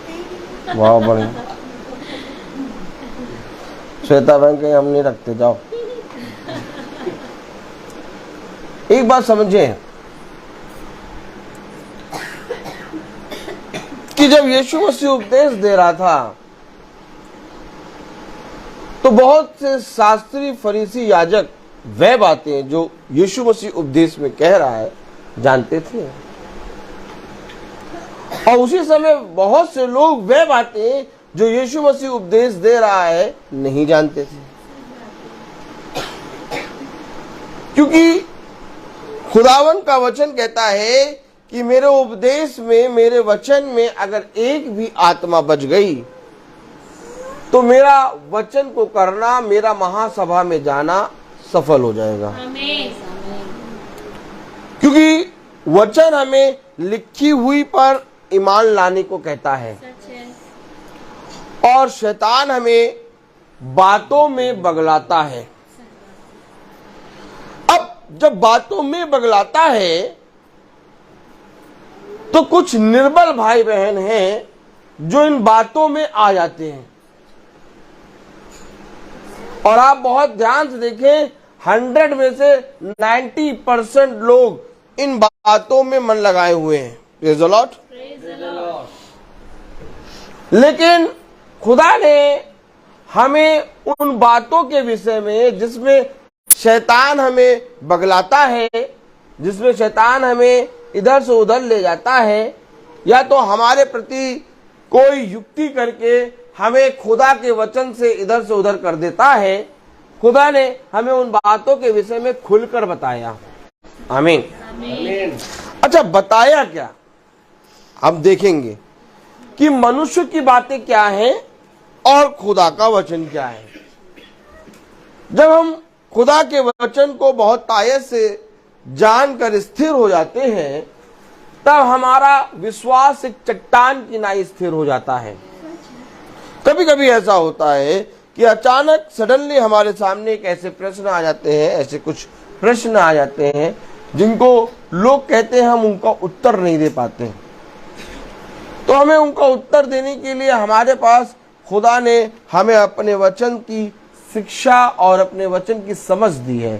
वाह बढ़िया। श्वेता बहन कहीं हम नहीं रखते, जाओ। एक बात समझे कि जब यीशु मसीह उपदेश दे रहा था तो बहुत से शास्त्री फरीसी याजक वह बातें जो यीशु मसीह उपदेश में कह रहा है जानते थे, और उसी समय बहुत से लोग वह बातें जो यीशु मसीह उपदेश दे रहा है नहीं जानते थे, क्योंकि खुदावन का वचन कहता है कि मेरे उपदेश में, मेरे वचन में अगर एक भी आत्मा बच गई तो मेरा वचन को करना, मेरा महासभा में जाना सफल हो जाएगा। क्योंकि वचन हमें लिखी हुई पर ईमान लाने को कहता है, और शैतान हमें बातों में बगलाता है। अब जब बातों में बगलाता है तो कुछ निर्बल भाई बहन हैं जो इन बातों में आ जाते हैं, और आप बहुत ध्यान से देखें 100 में से 90% लोग इन बातों में मन लगाए हुए हैं। Praise the Lord. लेकिन खुदा ने हमें उन बातों के विषय में जिसमें शैतान हमें बगलाता है, जिसमें शैतान हमें इधर से उधर ले जाता है, या तो हमारे प्रति कोई युक्ति करके हमें खुदा के वचन से इधर से उधर कर देता है, खुदा ने हमें उन बातों के विषय में खुलकर बताया। आमीन। अच्छा, बताया क्या? हम देखेंगे कि मनुष्य की बातें क्या हैं और खुदा का वचन क्या है। जब हम खुदा के वचन को बहुत तायत से जानकर स्थिर हो जाते हैं, तब हमारा विश्वास एक चट्टान की नाई स्थिर हो जाता है। कभी कभी ऐसा होता है कि अचानक सडनली हमारे सामने एक ऐसे प्रश्न आ जाते हैं, ऐसे कुछ प्रश्न आ जाते हैं जिनको लोग कहते हैं हम उनका उत्तर नहीं दे पाते हैं। तो हमें उनका उत्तर देने के लिए हमारे पास खुदा ने हमें अपने वचन की शिक्षा और अपने वचन की समझ दी है,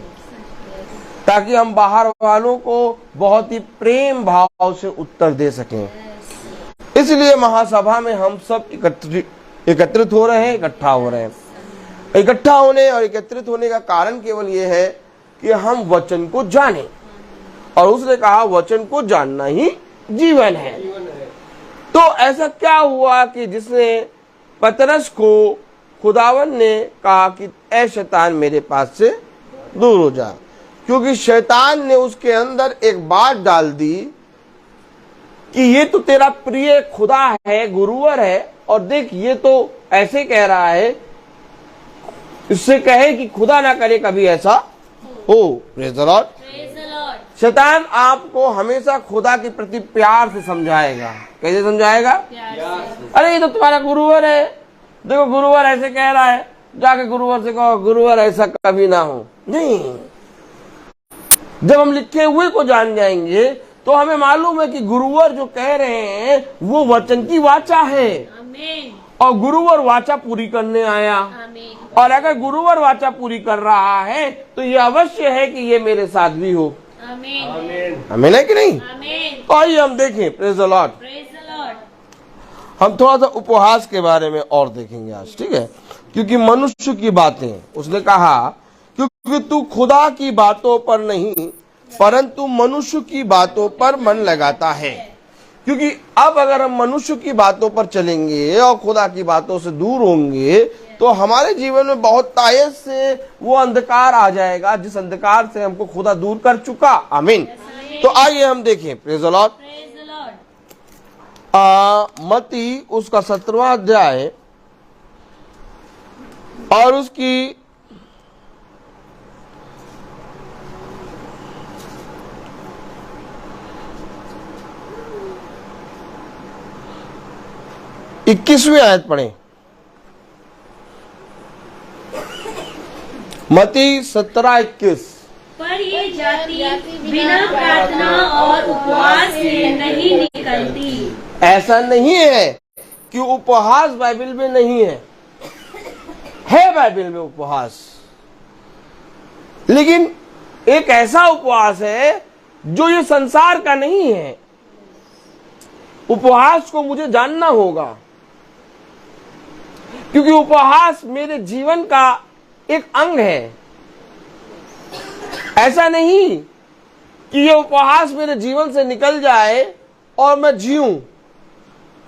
ताकि हम बाहर वालों को बहुत ही प्रेम भाव से उत्तर दे सकें। इसलिए महासभा में हम सब एकत्रित हो रहे हैं, इकट्ठा हो रहे हैं। इकट्ठा होने और एकत्रित होने का कारण केवल ये है कि हम वचन को जानें, और उसने कहा वचन को जानना ही जीवन है। तो ऐसा क्या हुआ कि जिसने पतरस को खुदावन ने कहा कि ऐ शैतान मेरे पास से दूर हो जा, क्योंकि शैतान ने उसके अंदर एक बात डाल दी कि ये तो तेरा प्रिय खुदा है, गुरुवर है, और देख ये तो ऐसे कह रहा है, इससे कहे कि खुदा ना करे कभी ऐसा हो। Praise the Lord. शैतान आपको हमेशा खुदा के प्रति प्यार से समझाएगा। कैसे समझाएगा? अरे ये तो तुम्हारा गुरुवर है, देखो गुरुवर ऐसे कह रहा है, जाके गुरुवर से कहो गुरुवर ऐसा कभी ना हो। नहीं, जब हम लिखे हुए को जान जाएंगे तो हमें मालूम है कि गुरुवर जो कह रहे हैं वो वचन की वाचा है, आमीन, और गुरुवर वाचा पूरी करने आया। आमीन, और अगर गुरुवर वाचा पूरी कर रहा है तो ये अवश्य है कि ये मेरे साथ भी हो। आमीन, आमीन है कि नहीं? आमीन। तो आइए हम देखें, praise the Lord. Praise the Lord. हम थोड़ा सा उपहास के बारे में और देखेंगे आज, ठीक है? क्योंकि मनुष्य की बातें, उसने कहा क्योंकि तू खुदा की बातों पर नहीं परंतु मनुष्य की बातों पर मन लगाता है। क्योंकि अब अगर हम मनुष्य की बातों पर चलेंगे और खुदा की बातों से दूर होंगे तो हमारे जीवन में बहुत तायत से वो अंधकार आ जाएगा जिस अंधकार से हमको खुदा दूर कर चुका। आमीन। तो आइए हम देखें, praise the Lord. Praise the Lord. मत्ती उसका 17वां अध्याय और उसकी 21वीं आयत पढ़ें। मत्ती 17:21। पर ये जाति बिना प्रार्थना और उपवास के नहीं निकलती। ऐसा नहीं है कि उपहास बाइबल में नहीं है बाइबल में उपहास, लेकिन एक ऐसा उपवास है जो ये संसार का नहीं है। उपहास को मुझे जानना होगा क्योंकि उपहास मेरे जीवन का एक अंग है। ऐसा नहीं कि ये उपहास मेरे जीवन से निकल जाए और मैं जीऊं,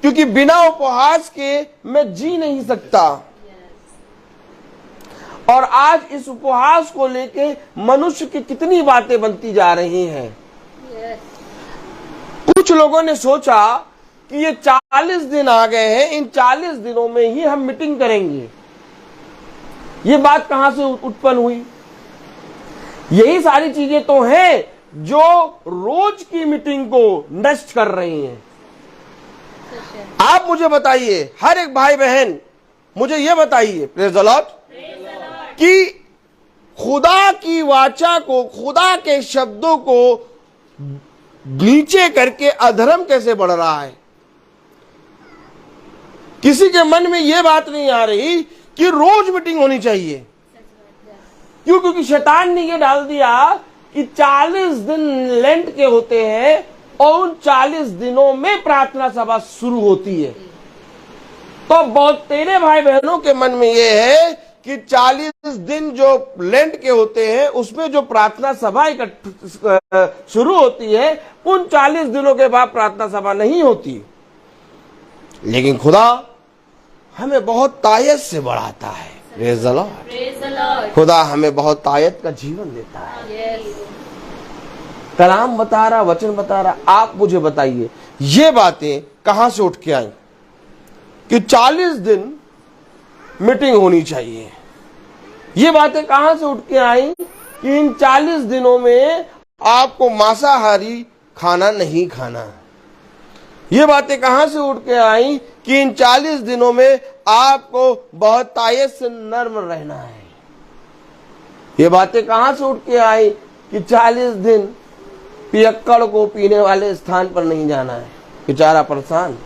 क्योंकि बिना उपहास के मैं जी नहीं सकता। और आज इस उपहास को लेके मनुष्य की कितनी बातें बनती जा रही हैं। कुछ लोगों ने सोचा कि ये 40 दिन आ गए हैं, इन 40 दिनों में ही हम मीटिंग करेंगे। ये बात कहां से उत्पन्न हुई? यही सारी चीजें तो हैं जो रोज की मीटिंग को नष्ट कर रही हैं। आप मुझे बताइए, हर एक भाई बहन मुझे ये बताइए, प्रेज द लॉर्ड, कि खुदा की वाचा को, खुदा के शब्दों को नीचे करके अधर्म कैसे बढ़ रहा है? किसी के मन में यह बात नहीं आ रही कि रोज मीटिंग होनी चाहिए। क्यों? क्योंकि शैतान ने यह डाल दिया कि 40 दिन लेंट के होते हैं और उन 40 दिनों में प्रार्थना सभा शुरू होती है। तो बहुत तेरे भाई बहनों के मन में यह है कि 40 दिन जो लेंट के होते हैं उसमें जो प्रार्थना सभा शुरू होती है, उन 40 दिनों के बाद प्रार्थना सभा नहीं होती। लेकिन खुदा हमें बहुत तायत से बढ़ाता है। Praise the Lord. खुदा हमें बहुत तायत का जीवन देता है। कलाम बता रहा, वचन बता रहा। आप मुझे बताइए ये बातें कहां से उठ के आई कि 40 दिन मीटिंग होनी चाहिए? ये बातें कहां से उठ के आई कि इन 40 दिनों में आपको मांसाहारी खाना नहीं खाना? ये बातें कहां से उठ के आई कि इन 40 दिनों में आपको बहुत तायत से नर्म रहना है? ये बातें कहां से उठ के आई कि 40 दिन पियक्कड़ को पीने वाले स्थान पर नहीं जाना है? बेचारा परेशान,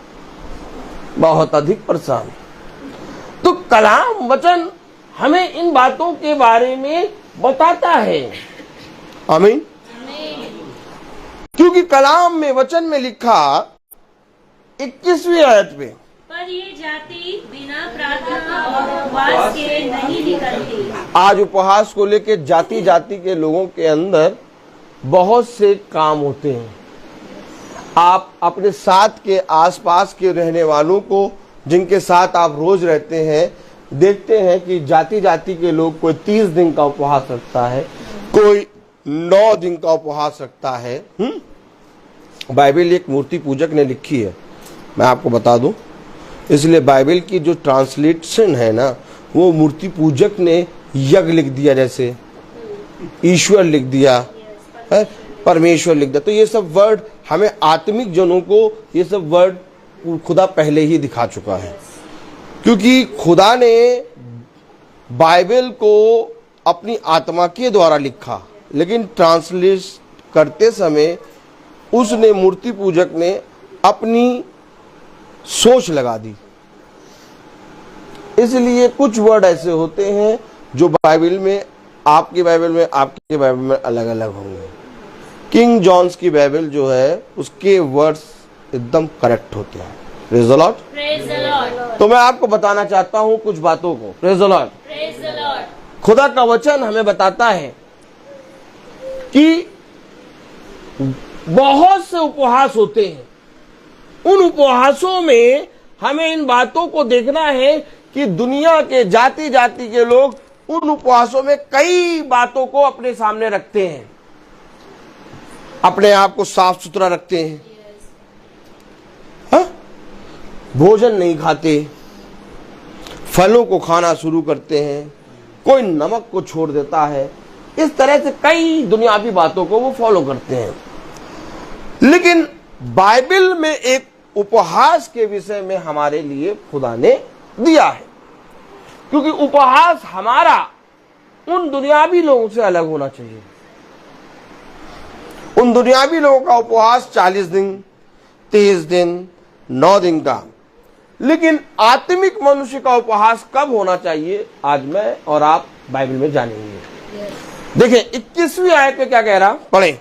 बहुत अधिक परेशान। तो कलाम वचन हमें इन बातों के बारे में बताता है। आमीन। क्योंकि कलाम में, वचन में लिखा 21वीं आयत में, पर ये जाति बिना प्रार्थना और उपवास के नहीं निकलती। आज उपहास को लेकर जाति जाति के लोगों के अंदर बहुत से काम होते हैं। आप अपने साथ के आसपास के रहने वालों को, जिनके साथ आप रोज रहते हैं, देखते हैं कि जाति जाति के लोग, कोई 30 दिन का उपवास रखता है, कोई 9 दिन का उपवास रखता है। बाइबल एक मूर्ति पूजक ने लिखी है, मैं आपको बता दूं। इसलिए बाइबल की जो ट्रांसलेशन है ना, वो मूर्ति पूजक ने यज्ञ लिख दिया, जैसे ईश्वर लिख दिया है, परमेश्वर लिख दिया। तो ये सब वर्ड हमें आत्मिक जनों को, ये सब वर्ड खुदा पहले ही दिखा चुका है। क्योंकि खुदा ने बाइबल को अपनी आत्मा के द्वारा लिखा, लेकिन ट्रांसलेट करते समय उसने मूर्ति पूजक ने अपनी सोच लगा दी। इसलिए कुछ वर्ड ऐसे होते हैं जो बाइबल में, आपकी बाइबल में, आपके बाइबल में अलग अलग होंगे। किंग जॉन्स की बाइबल जो है उसके वर्ड्स एकदम करेक्ट होते हैं। Praise the Lord. Praise the Lord. तो मैं आपको बताना चाहता हूं कुछ बातों को। Praise the Lord. Praise the Lord. खुदा का वचन हमें बताता है कि बहुत से उपहास होते हैं। उन उपहासों में हमें इन बातों को देखना है कि दुनिया के जाति जाति के लोग उन उपहासों में कई बातों को अपने सामने रखते हैं। अपने आप को साफ सुथरा रखते हैं, भोजन नहीं खाते, फलों को खाना शुरू करते हैं, कोई नमक को छोड़ देता है। इस तरह से कई दुनियावी बातों को वो फॉलो करते हैं। लेकिन बाइबल में एक उपहास के विषय में हमारे लिए खुदा ने दिया है, क्योंकि उपहास हमारा उन दुनियावी लोगों से अलग होना चाहिए। उन दुनियावी लोगों का उपहास 40 दिन, 30 दिन, 9 दिन का। लेकिन आत्मिक मनुष्य का उपहास कब होना चाहिए, आज मैं और आप बाइबल में जानेंगे। देखें 21वीं आयत में क्या कह रहा, पढ़ें।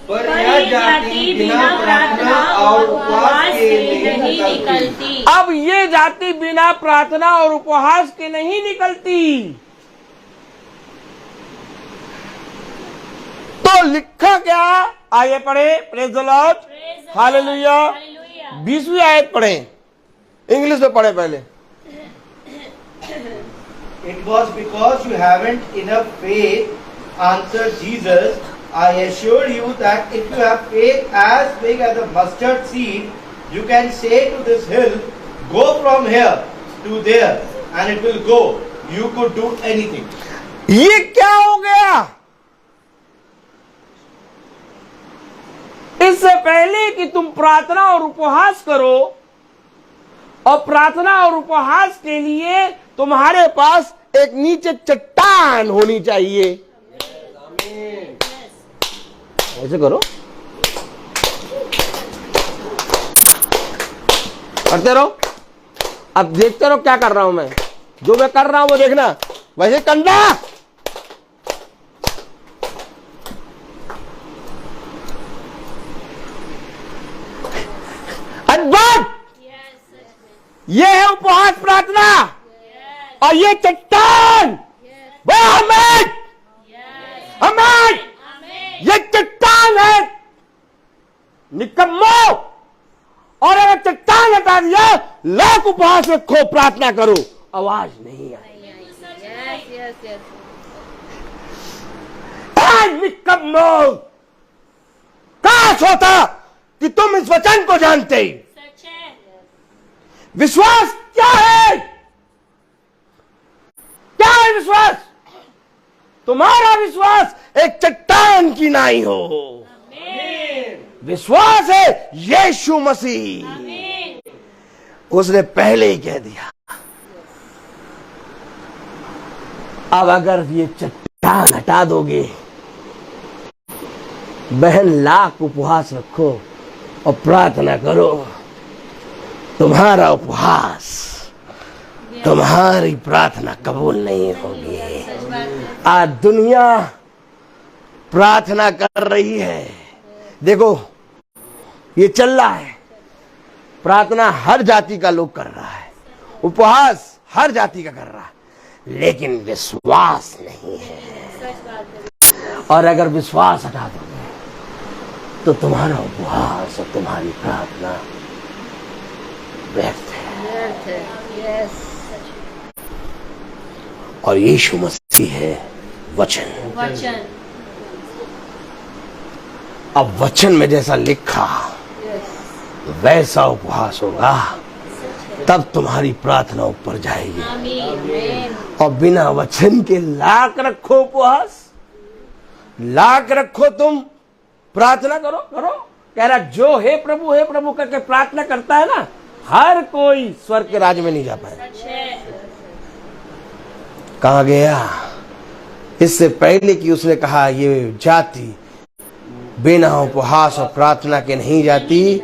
पर यह जाति बिना प्रार्थना और उपवास के नहीं निकलती। अब ये जाति बिना प्रार्थना और उपवास के नहीं निकलती। तो लिखा क्या, आइए पढ़े। Praise the Lord, hallelujah. 20वीं आयत पढ़ें, इंग्लिश में पढ़े पहले। It was because you haven't enough faith, answered Jesus. I assure you that if you have faith as big as a mustard seed, you can say to this hill, go from here to there, and it will go. You could do anything. ये क्या हो गया? इससे पहले कि तुम प्रार्थना और उपवास करो, और प्रार्थना और उपवास के लिए तुम्हारे पास एक नीचे चट्टान होनी चाहिए। ऐसे करो, करते रहो। अब देखते रहो क्या कर रहा हूं मैं, जो मैं कर रहा हूं वो देखना, वैसे करना। अद्भुत, ये है उपवास प्रार्थना, और ये चट्टान, वो हमें ये चट्टान है निकम्मो। और अगर चट्टान हटा दिया, लाख उपवास रखो, प्रार्थना करो, आवाज नहीं आई। निकम्मो, काश होता कि तुम इस वचन को जानते। विश्वास क्या है? क्या है विश्वास? तुम्हारा विश्वास एक चट्टान की नाई हो। विश्वास है यीशु मसीह, उसने पहले ही कह दिया। अब अगर ये चट्टान हटा दोगे, बहन, लाख उपवास रखो और प्रार्थना करो, तुम्हारा उपवास, तुम्हारी प्रार्थना कबूल नहीं होगी। आज दुनिया प्रार्थना कर रही है, देखो ये चल रहा है, प्रार्थना हर जाति का लोग कर रहा है, उपवास हर जाति का कर रहा है, लेकिन विश्वास नहीं है। और अगर विश्वास हटा दोगे तो तुम्हारा उपवास और तुम्हारी प्रार्थना व्यर्थ है। और यीशु मसीह है वचन। अब वचन में जैसा लिखा वैसा उपवास होगा, तब तुम्हारी प्रार्थना ऊपर जाएगी। और बिना वचन के लाख रखो उपवास, लाख रखो, तुम प्रार्थना करो। कह रहा जो हे प्रभु करके प्रार्थना करता है ना, हर कोई स्वर्ग के राज्य में नहीं जा पाएगा। सच है। कहा गया इससे पहले कि उसने कहा ये जाति बिना उपहास और प्रार्थना के नहीं जाती,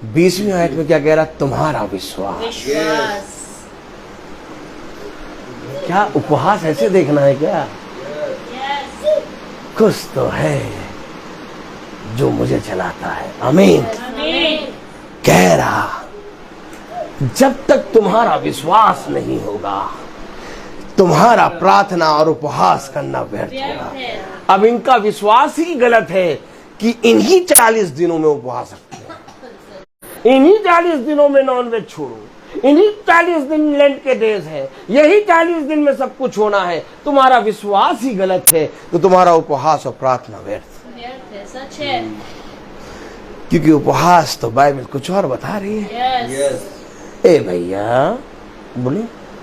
20वीं आयत में क्या कह रहा? तुम्हारा विश्वास। विश्वास। क्या उपहास ऐसे देखना है क्या? यस। कुछ तो है जो मुझे चलाता है। आमीन। आमीन। कह रहा जब तक तुम्हारा विश्वास नहीं होगा, तुम्हारा प्रार्थना और उपहास करना व्यर्थ होगा। है। अब इनका विश्वास ही गलत है कि इन्हीं 40 दिनों में उपवास रखते हैं, इन्हीं 40 दिनों में नॉनवेज छोड़ो, इन्हीं 40 दिन लेंट के डेज है, यही 40 दिन में सब कुछ होना है। तुम्हारा विश्वास ही गलत है तो तुम्हारा उपहास और प्रार्थना व्यर्थ है। सच है। क्योंकि उपहास तो बाइबल कुछ और बता रही है। यस। ए भैया बोले,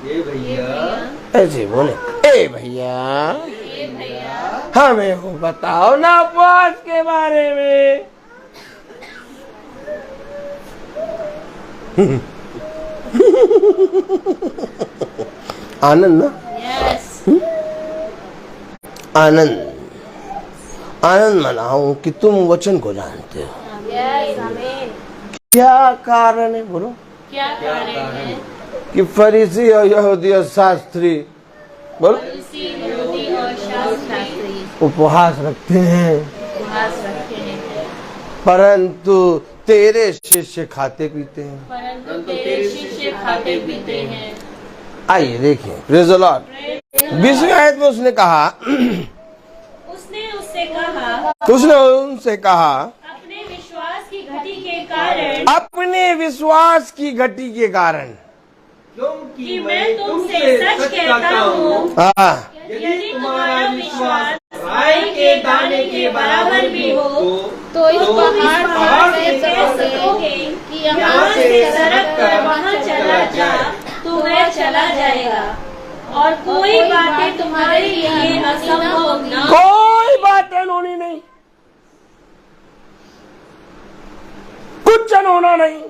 ये भैया ऐसे बोले, ए भैया ये भैया हमें वो बताओ ना उपवास के बारे में। आनंद ना? यस। आनंद आनंद मनाओ कि तुम वचन को जानते हो। यस। आमीन। क्या कारण है बोलो? क्या कारण है? कि फरीसी और यहूदी और शास्त्री बोलो फरीसी, यहूदी और शास्त्री उपवास रखते हैं, उपवास रखते हैं, परंतु तेरे शिष्य खाते पीते हैं। परंतु तेरे शिष्य खाते पीते हैं। आइए देखिए, प्रेज़ द लॉर्ड। 20वीं आयत में उसने कहा, उसने उससे कहा, उसने उनसे कहा अपने विश्वास की घटी के कारण, अपने विश्वास की घटी के कारण कि मैं तुमसे सच कहता हूँ, हाँ, यदि तुम्हारा विश्वास राई के दाने के बराबर भी हो तो इस तुम पहाड़ पहाड़ से से कह कह सकोगे कि यहाँ यहाँ से से सरक कर वहाँ चला जा, तो वह चला जाएगा, और कोई बातें तुम्हारे लिए असंभव न हो। कोई बात अनहोनी नहीं, कुछ अनहोना नहीं,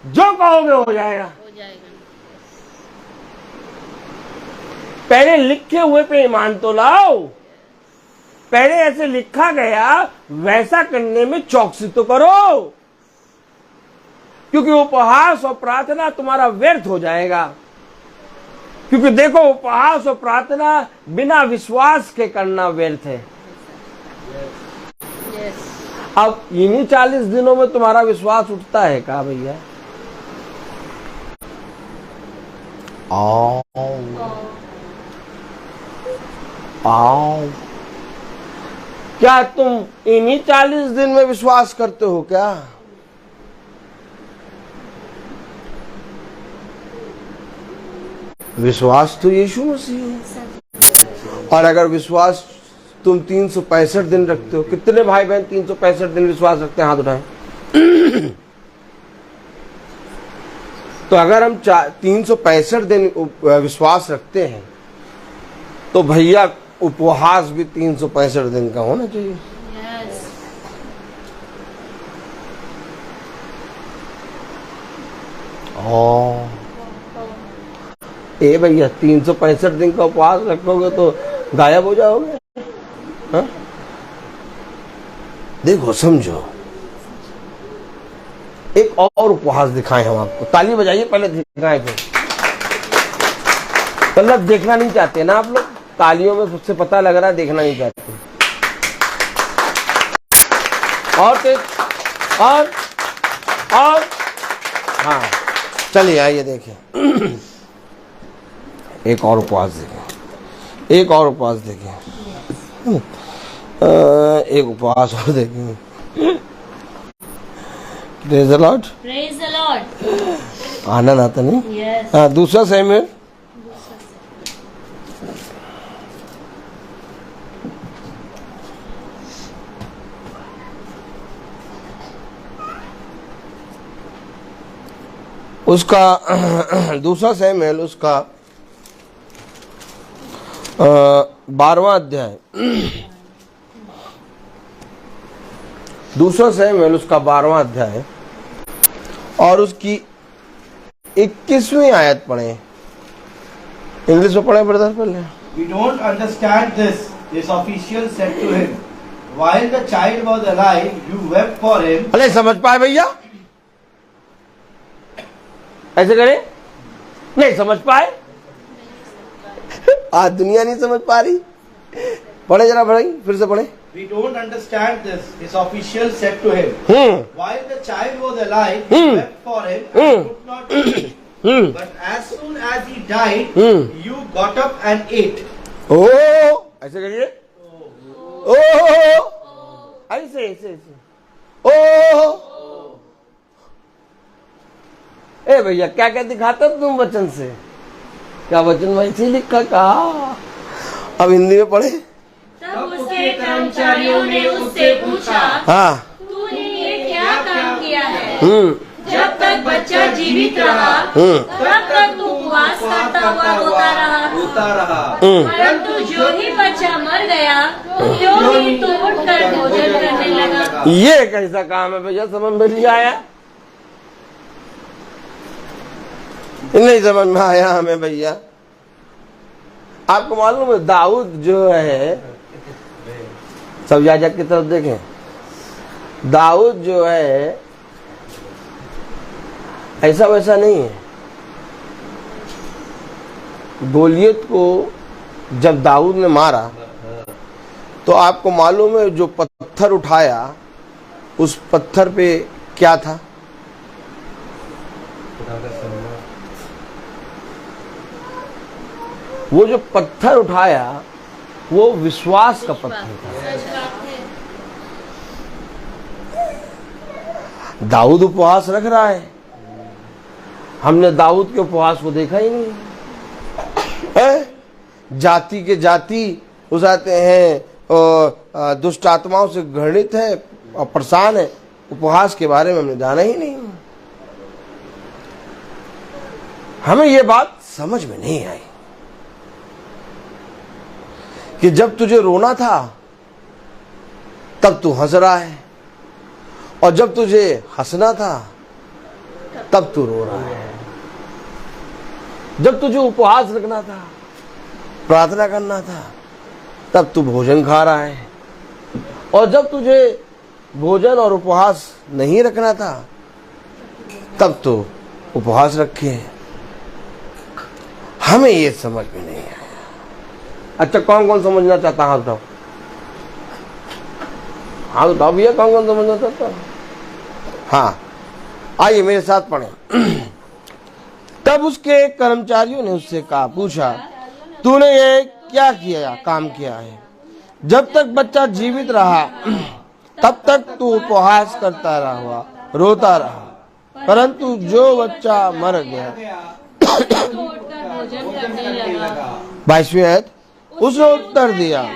जो कहोगे हो जाएगा। पहले लिखे हुए पे ईमान तो लाओ, पहले ऐसे लिखा गया वैसा करने में चौकसी तो करो, क्योंकि उपहास और प्रार्थना तुम्हारा व्यर्थ हो जाएगा। क्योंकि देखो, उपहास और प्रार्थना बिना विश्वास के करना व्यर्थ है। अब इन्हीं 40 दिनों में तुम्हारा विश्वास उठता है क्या भैया? आओ आओ, क्या तुम इन्हीं 40 दिन में विश्वास करते हो क्या? विश्वास तो यीशु मसीह है। और अगर विश्वास तुम 365 दिन रखते हो, कितने भाई बहन 365 दिन विश्वास रखते हैं? हाथ उठाएं। तो अगर हम 365 दिन विश्वास रखते हैं तो भैया उपवास भी 365 दिन का होना चाहिए। ए भैया 365 दिन का उपवास रखोगे तो गायब हो जाओगे। हाँ? देखो समझो, एक और उपवास दिखाएं हम आपको। ताली बजाइए पहले, दिखाएं फिर। मतलब देखना नहीं चाहते ना आप लोग? तालियों में सबसे पता लग रहा है देखना नहीं चाहते। और तेज, और हाँ, चलिए आइए देखें। एक और उपवास देखें, एक और उपवास देखें, एक उपवास और देखें। Praise the Lord. Praise the Lord. आनंद आता नहीं? यस। हाँ, दूसरा शमूएल उसका दूसरा शमूएल उसका 12वां अध्याय, दूसरा शमूएल उसका 12वां अध्याय और उसकी 21वीं आयत पढ़े, इंग्लिश में पढ़े ब्रदर पहले। We don't understand this. His official said to him, while the child was alive, you wept for him. अरे समझ पाए भैया? ऐसे करें? नहीं समझ पाए? आज दुनिया नहीं समझ पा रही। पढ़े जरा, पढ़े फिर से पढ़े। We don't understand this. His official said to him, while the child was alive, you wept for him and could not eat. But as soon as he died, you got up and ate. ओ ऐसे करिए, ओ ऐसे ऐसे ऐसे, ओ ए भैया क्या क्या दिखाते हो तुम वचन से? क्या वचन में ऐसे लिखा कहा? अब हिंदी में पढ़े। तब उसके कर्मचारियों ने उससे पूछा, हाँ, तूने ये क्या काम किया है? जब तक बच्चा जीवित रहा तब तक तू उपवास करता हुआ रोता रहा। परंतु जो ही बच्चा मर गया त्यों ही तू उठकर भोजन करने लगा। ये कैसा काम है भैया? समझ में नहीं आया? नहीं समझ में आया हमें भैया। आपको मालूम है दाऊद जो है, सब याजक की तरफ देखें, दाऊद जो है ऐसा वैसा नहीं है। गोलियत को जब दाऊद ने मारा तो आपको मालूम है जो पत्थर उठाया उस पत्थर पे क्या था? वो जो पत्थर उठाया वो विश्वास का पत्थर था। दाऊद उपवास रख रहा है, हमने दाऊद के उपवास को देखा ही नहीं है। जाति के जाति उसाते हैं और दुष्ट आत्माओं से घृणित है और परेशान है, उपवास के बारे में हमने जाना ही नहीं। हमें ये बात समझ में नहीं आई कि जब तुझे रोना था तब तू हंस रहा है और जब तुझे हंसना था तब तू रो रहा है। जब तुझे उपवास रखना था, प्रार्थना करना था, तब तू भोजन खा रहा है और जब तुझे भोजन और उपवास नहीं रखना था तब तो उपवास रखे। हमें ये समझ में नहीं आया। अच्छा कौन कौन समझना चाहता? हाँ बताओ, हाँ बताओ भैया, कौन कौन समझना चाहता? हाँ आइए मेरे साथ पढ़ें। तब उसके कर्मचारियों ने उससे कहा, पूछा, तूने ये क्या किया, काम किया है? जब तक बच्चा जीवित रहा तब तक तू उपवास करता रहा, रोता रहा, परंतु जो बच्चा मर गया। 22वीं आयत, उसने उत्तर दिया,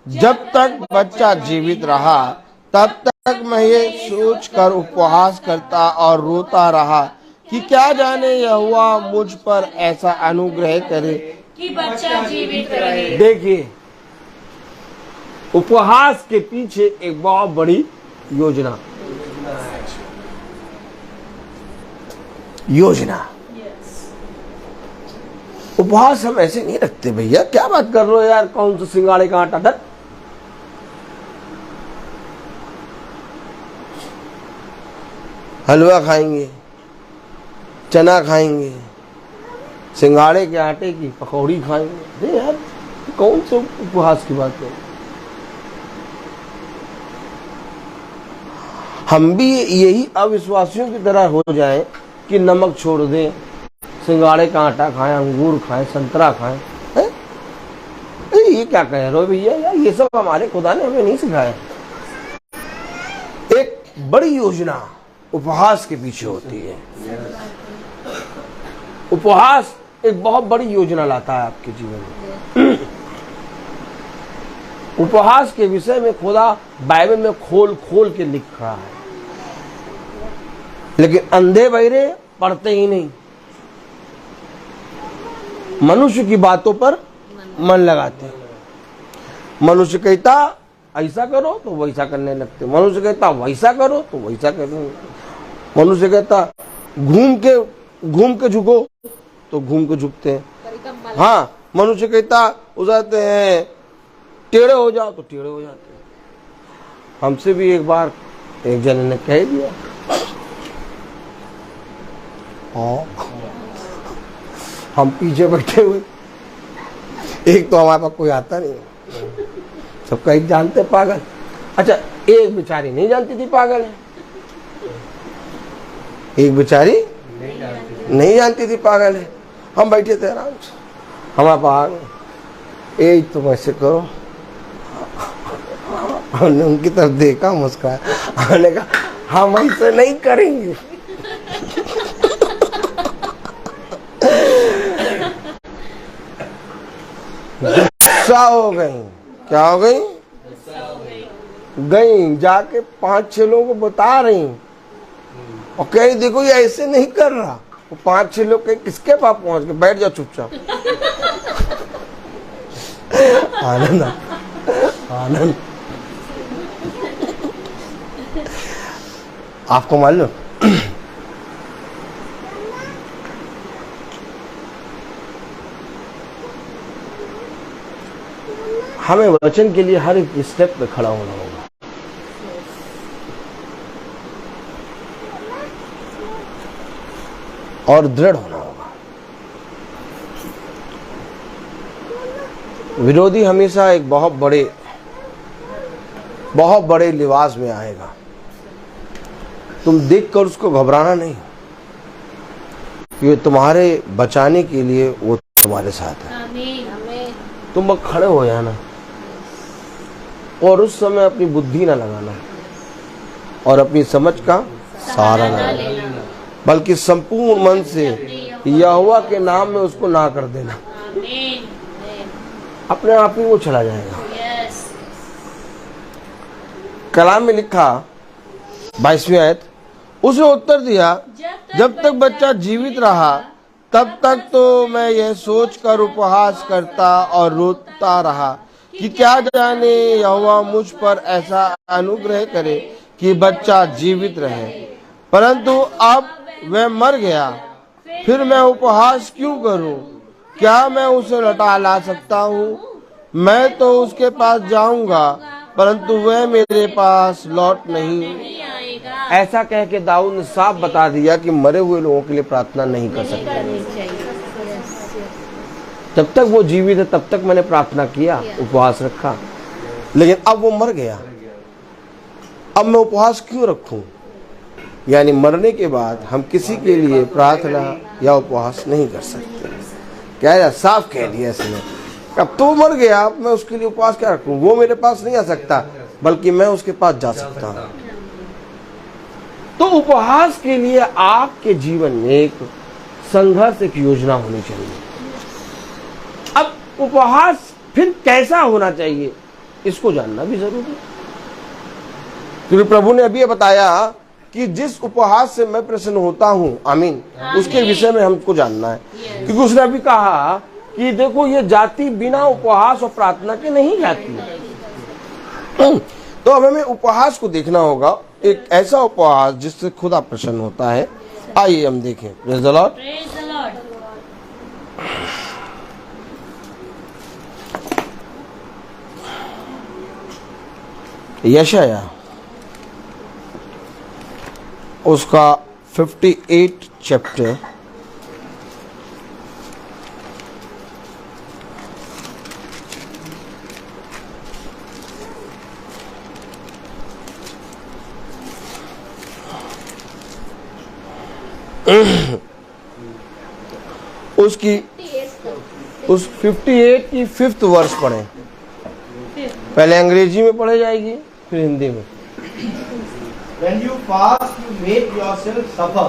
जब तक बच्चा जीवित रहा तब तक मैं ये सोच कर उपवास करता और रोता रहा कि क्या जाने यहोवा मुझ पर ऐसा अनुग्रह करे कि बच्चा जीवित रहे। देखिए उपवास के पीछे एक बहुत बड़ी योजना। उपवास हम ऐसे नहीं रखते भैया, क्या बात कर रहे हो यार? कौन सा सिंगाड़े का आटा? डर हलवा खाएंगे, चना खाएंगे, सिंगाड़े के आटे की पकौड़ी खाएंगे। अरे यार कौन से उपवास की बात है? हम भी यही अविश्वासियों की तरह हो जाएं कि नमक छोड़ दें, सिंगाड़े का आटा खाएं, अंगूर खाएं, संतरा खाएं। ये क्या कह रहे हो भैया? यार ये सब हमारे खुदा ने हमें नहीं सिखाया। एक बड़ी योजना उपवास के पीछे होती है। उपवास एक बहुत बड़ी योजना लाता है आपके जीवन में। उपवास के विषय में खुदा बाइबल में खोल खोल के लिख रहा है, लेकिन अंधे बहरे पढ़ते ही नहीं, मनुष्य की बातों पर मन लगाते। मनुष्य कहता ऐसा करो तो वैसा करने लगते, मनुष्य कहता वैसा करो तो वैसा करने लगते, मनुष्य कहता घूम के घूम के झुको तो घूम के झुकते हैं। परिकम्बल। हाँ, मनुष्य कहता हो जाते हैं टेढ़े हो जाओ तो टेढ़े हो जाते हैं। हमसे भी एक बार एक जने ने कह दिया, हम पीछे बैठे हुए, एक तो हमारे पास कोई आता नहीं, सबका एक जानते पागल। अच्छा, एक बेचारी नहीं जानती थी पागल है, एक बेचारी नहीं जानती थी पागल है। हम बैठे थे आराम से, हमारे पास एक तुम ऐसे करो, हमने उनकी तरफ देखा, मुस्कुराया, हमने कहा हम ऐसे नहीं करेंगे। गुस्सा हो गई। क्या हो गई? गई जाके 5-6 लोगों को बता रही और कह रही देखो ये ऐसे नहीं कर रहा। वो 5-6 लोग कहीं किसके पास पहुंच गए, बैठ जाओ चुपचाप। आनंद आनंद। आपको मालूम हमें वचन के लिए हर एक स्टेप पे खड़ा होना होगा। और दृढ़ होना होगा। विरोधी हमेशा एक बहुत बड़े लिबास में आएगा। तुम देखकर उसको घबराना नहीं, क्योंकि तुम्हारे बचाने के लिए वो तुम्हारे साथ है। तुम बस खड़े हो जाना और उस समय अपनी बुद्धि ना लगाना और अपनी समझ का सहारा ना लेना, बल्कि संपूर्ण मन से यहोवा के नाम में उसको ना कर देना। अपने आप ही वो चला जाएगा। कलाम में लिखा 22वीं आयत, उसने उत्तर दिया, जब तक बच्चा जीवित रहा तब तक तो मैं यह सोचकर उपहास करता और रोता रहा कि क्या जाने यहोवा मुझ पर ऐसा अनुग्रह करे कि बच्चा जीवित रहे। परंतु अब वह मर गया, फिर मैं उपहास क्यों करूं? क्या मैं उसे लौटा ला सकता हूं? मैं तो उसके पास जाऊंगा, परंतु वह मेरे पास लौट नहीं ऐसा कह के दाऊद ने साफ बता दिया कि मरे हुए लोगों के लिए प्रार्थना नहीं कर सकते। जब तक वो जीवित है तब तक मैंने प्रार्थना किया, उपवास रखा, लेकिन अब वो मर गया, अब मैं उपवास क्यों रखूं? यानी मरने के बाद हम किसी के लिए प्रार्थना या उपवास नहीं कर सकते। क्या साफ कह दिया इसने, अब तो मर गया, अब मैं उसके लिए उपवास क्या रखूं? वो मेरे पास नहीं आ सकता, बल्कि मैं उसके पास जा सकता हूं। तो उपवास के लिए आपके जीवन में एक संघर्ष, एक योजना होनी चाहिए। अब उपवास फिर कैसा होना चाहिए, इसको जानना भी जरूरी है, क्योंकि प्रभु ने अभी बताया कि जिस उपहास से मैं प्रसन्न होता हूं, आमीन, उसके विषय में हमको जानना है। क्योंकि उसने अभी कहा कि देखो ये जाति बिना उपहास और प्रार्थना के नहीं जाती है। तो अब हमें उपहास को देखना होगा, एक ऐसा उपहास जिससे खुदा प्रसन्न होता है। आइए हम देखें। Praise the Lord. यशाया उसका 58 चैप्टर उसकी उस 58 की 5th वर्ष पढ़े। पहले अंग्रेजी में पढ़े जाएगी, फिर हिंदी में। When you fast, you make yourself suffer.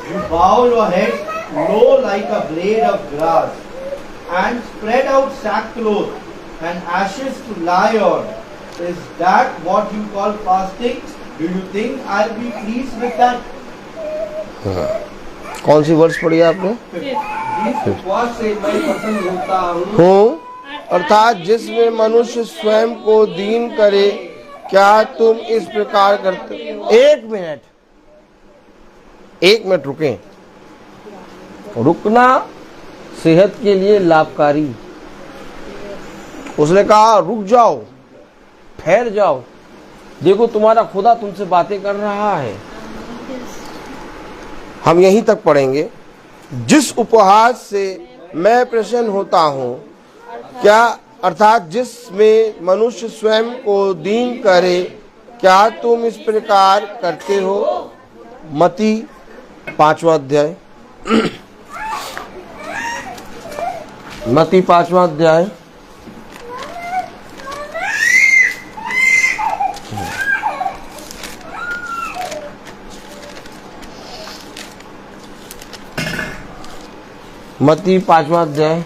You bow your head low like a blade of grass, and spread out sackcloth and ashes to lie on. Is that what you call fasting? Do you think I'll be pleased with that? कौन सी वर्ष पढ़ी आपने? जिस उपवास से मैं प्रसन्न होता हूँ, अर्थात जिसमें मनुष्य स्वयं को दीन करे, क्या तुम इस प्रकार करते? एक मिनट रुकें। रुकना सेहत के लिए लाभकारी। उसने कहा रुक जाओ, ठहर जाओ, देखो तुम्हारा खुदा तुमसे बातें कर रहा है। हम यहीं तक पढ़ेंगे। जिस उपहास से मैं प्रसन्न होता हूँ, क्या अर्थात जिसमें मनुष्य स्वयं को दीन करे, क्या तुम इस प्रकार करते हो? मती 5वां अध्याय, मती 5वां अध्याय मती 5वां अध्याय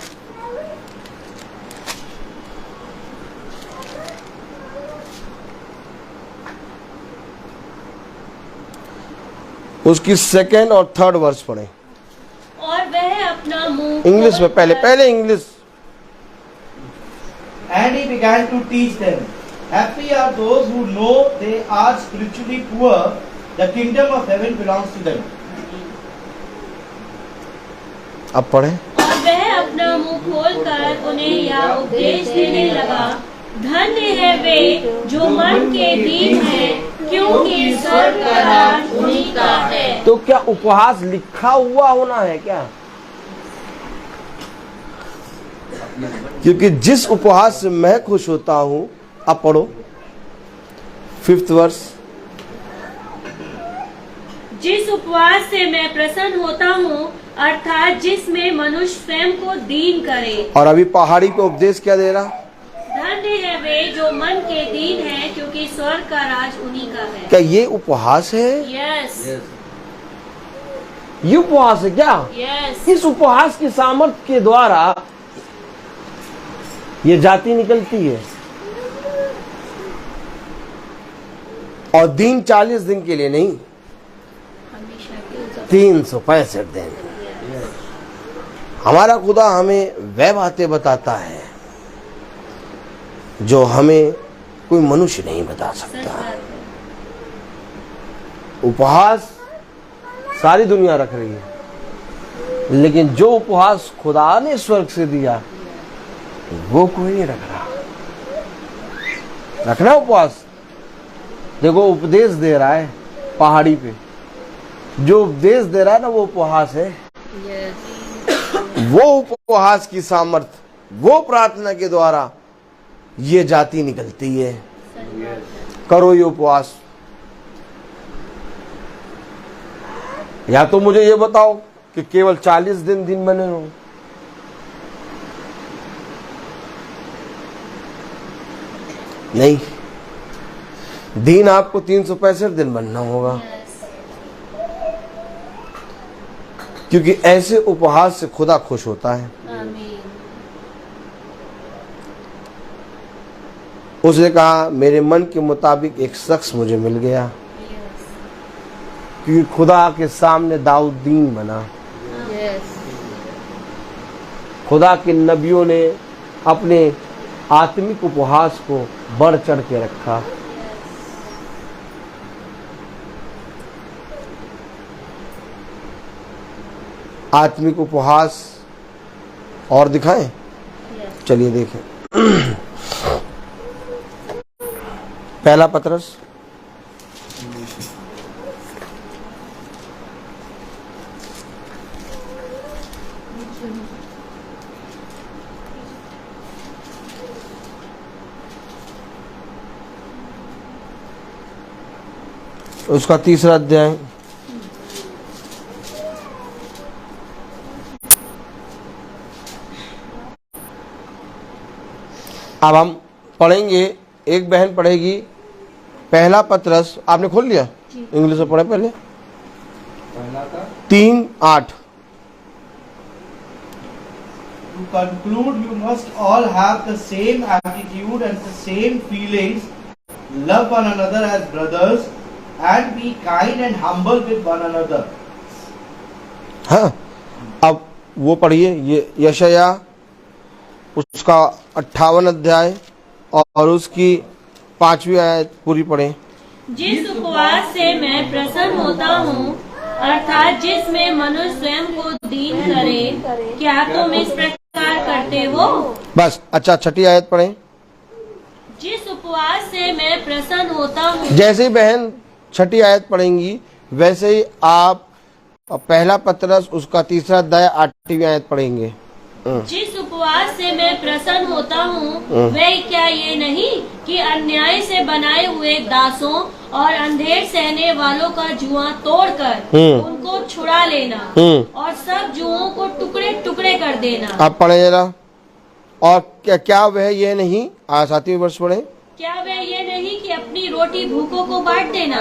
उसकी 2nd और 3rd वर्स पढ़े। और वह अपना मुंह इंग्लिश में पहले English. And he began to teach them, happy are those who know they are spiritually poor, the kingdom of heaven belongs to them. अब पढ़े। और वह अपना मुंह खोलकर उन्हें यह उपदेश देने लगा, धन्य है वे जो मन के दीन है, क्योंकि स्वर्ग का राज उन्हीं का है। तो क्या उपहास लिखा हुआ होना है क्या? क्योंकि जिस उपहास से मैं खुश होता हूं, अब पढ़ो 5th वर्स। जिस उपवास से मैं प्रसन्न होता हूँ, अर्थात जिसमें मनुष्य स्वयं को दीन करे। और अभी पहाड़ी पे उपदेश क्या दे रहा? धन्य है वे जो मन के दीन है, क्योंकि स्वर्ग का राज उन्हीं का है। क्या ये उपहास है? यस ये उपहास है क्या? यस। इस उपहास की सामर्थ्य के द्वारा ये जाति निकलती है। और दिन 40 दिन के लिए नहीं, 365 दिन। हमारा खुदा हमें वह बातें बताता है जो हमें कोई मनुष्य नहीं बता सकता। उपहास सारी दुनिया रख रही है, लेकिन जो उपहास खुदा ने स्वर्ग से दिया वो कोई नहीं रख रहा। रखना उपहास। देखो उपदेश दे रहा है पहाड़ी पे, जो उपदेश दे रहा है ना वो उपहास है। वो उपहास की सामर्थ, वो प्रार्थना के द्वारा ये जाति निकलती है। करो ये उपवास। या तो मुझे ये बताओ कि केवल 40 दिन बने रहो, नहीं, दिन आपको 365 दिन बनना होगा। क्योंकि ऐसे उपहास से खुदा खुश होता है। उसने कहा मेरे मन के मुताबिक एक शख्स मुझे मिल गया, क्योंकि खुदा के सामने दाऊद दीन बना। खुदा के नबियों ने अपने आत्मिक उपहास को बढ़ चढ़ के रखा। आत्मिक उपहास और दिखाएं? चलिए देखें। पहला पत्रस उसका 3रा अध्याय अब हम पढ़ेंगे। एक बहन पढ़ेगी पहला पत्रस। आपने खोल लिया? इंग्लिश में पढ़े पहले। 3:8। To conclude, you must all have the same attitude and the same feelings. Love one another as brothers and be kind and humble with one another. हाँ, अब वो पढ़िए, ये यशाया उसका 58 अध्याय और उसकी 5वीं आयत पूरी पढ़ें। जिस उपवास से मैं प्रसन्न होता हूँ, अर्थात जिसमें मनुष्य स्वयं को दीन करे, क्या तुम इस प्रकार करते हो? बस। अच्छा, छठी आयत पढ़ें। जिस उपवास से मैं प्रसन्न होता हूँ। जैसे ही बहन छठी आयत पढ़ेंगी वैसे ही आप पहला पत्रस उसका 3 अध्याय 8वीं आयत पढ़ेंगे। जिस उपवास से मैं प्रसन्न होता हूँ, वह क्या ये नहीं कि अन्याय से बनाए हुए दासों और अंधेर सहने वालों का जुआ तोड़कर उनको छुड़ा लेना और सब जुओं को टुकड़े टुकड़े कर देना। आप पढ़े जरा। और क्या वह ये नहीं, 7वें वर्ष पढ़े। क्या वह ये नहीं कि अपनी रोटी भूखों को बांट देना,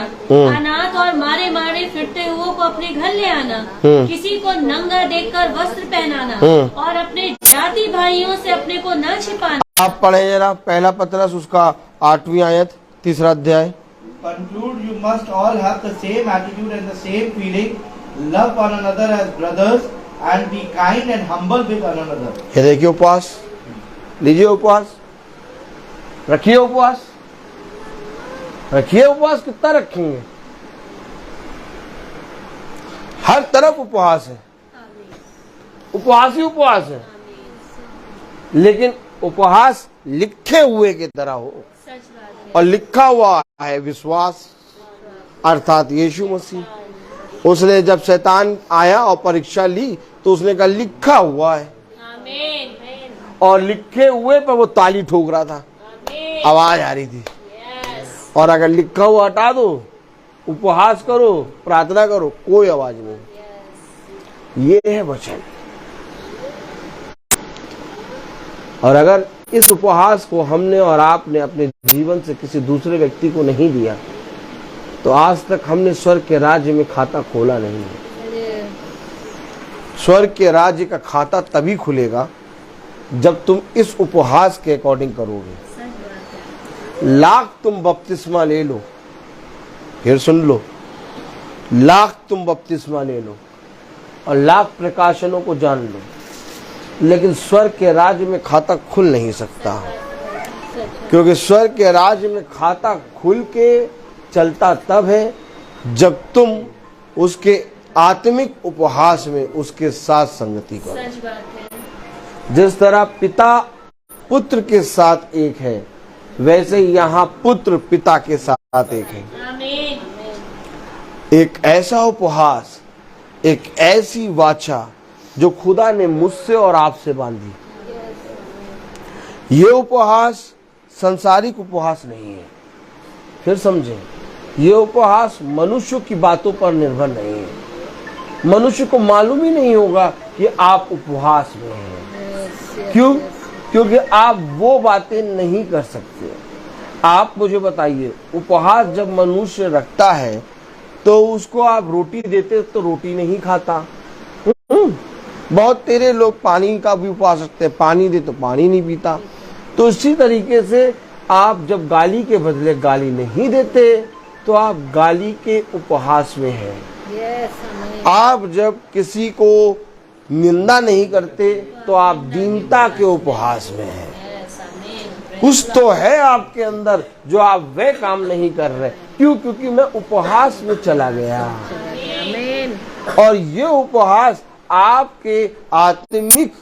अनाथ और मारे मारे फिरते हुओं को अपने घर ले आना, किसी को नंगा देखकर वस्त्र पहनाना और अपने जाति भाइयों से अपने को न छिपाना। आप पढ़े जरा पहला पत्रस उसका 8वीं आयत 3 अध्याय। Conclude, you must all have the same attitude and the same feeling, love one another as brothers and be kind and humble with one another. ये देखिए उपवास, लीजिए उपवास, रखिए उपवास, रखिए उपवास। कितना रखेंगे? हर तरफ उपवास है, उपवास ही उपवास है, लेकिन उपवास लिखे हुए की तरह हो। और लिखा हुआ है विश्वास अर्थात यीशु मसीह। उसने जब शैतान आया और परीक्षा ली तो उसने कहा लिखा हुआ है, और लिखे हुए पर वो ताली ठोक रहा था, आवाज आ रही थी। और अगर लिखा हुआ हटा दो, उपवास करो, प्रार्थना करो, कोई आवाज नहीं। ये है वचन। और अगर इस उपहास को हमने और आपने अपने जीवन से किसी दूसरे व्यक्ति को नहीं दिया तो आज तक हमने स्वर्ग के राज्य में खाता खोला नहीं है। स्वर्ग के राज्य का खाता तभी खुलेगा जब तुम इस उपहास के अकॉर्डिंग करोगे। लाख तुम बपतिस्मा ले लो, फिर सुन लो, लाख तुम बपतिस्मा ले लो और लाख प्रकाशनों को जान लो, लेकिन स्वर्ग के राज्य में खाता खुल नहीं सकता, क्योंकि स्वर्ग के राज्य में खाता खुल के चलता तब है जब तुम उसके आत्मिक उपहास में उसके साथ संगति करो। जिस तरह पिता पुत्र के साथ एक है, वैसे यहाँ पुत्र पिता के साथ एक है। एक ऐसा उपहास, एक ऐसी वाचा जो खुदा ने मुझसे और आपसे बांधी। ये उपहास संसारिक उपहास नहीं है। फिर समझें, ये उपहास मनुष्य की बातों पर निर्भर नहीं है। मनुष्य को मालूम ही नहीं होगा कि आप उपहास में हैं। क्यों? क्योंकि आप वो बातें नहीं कर सकते। आप मुझे बताइए, उपहास जब मनुष्य रखता है तो उसको आप रोटी देते तो रोटी नहीं खाता। बहुत तेरे लोग पानी का भी उपवास रखते हैं, पानी दे तो पानी नहीं पीता। तो इसी तरीके से आप जब गाली के बदले गाली नहीं देते तो आप गाली के उपहास में हैं। आप जब किसी को निंदा नहीं करते तो आप दीनता के उपहास में हैं। कुछ तो है आपके अंदर जो आप वह काम नहीं कर रहे। क्यों? क्योंकि मैं उपहास में चला गया। और ये उपहास आपके आत्मिक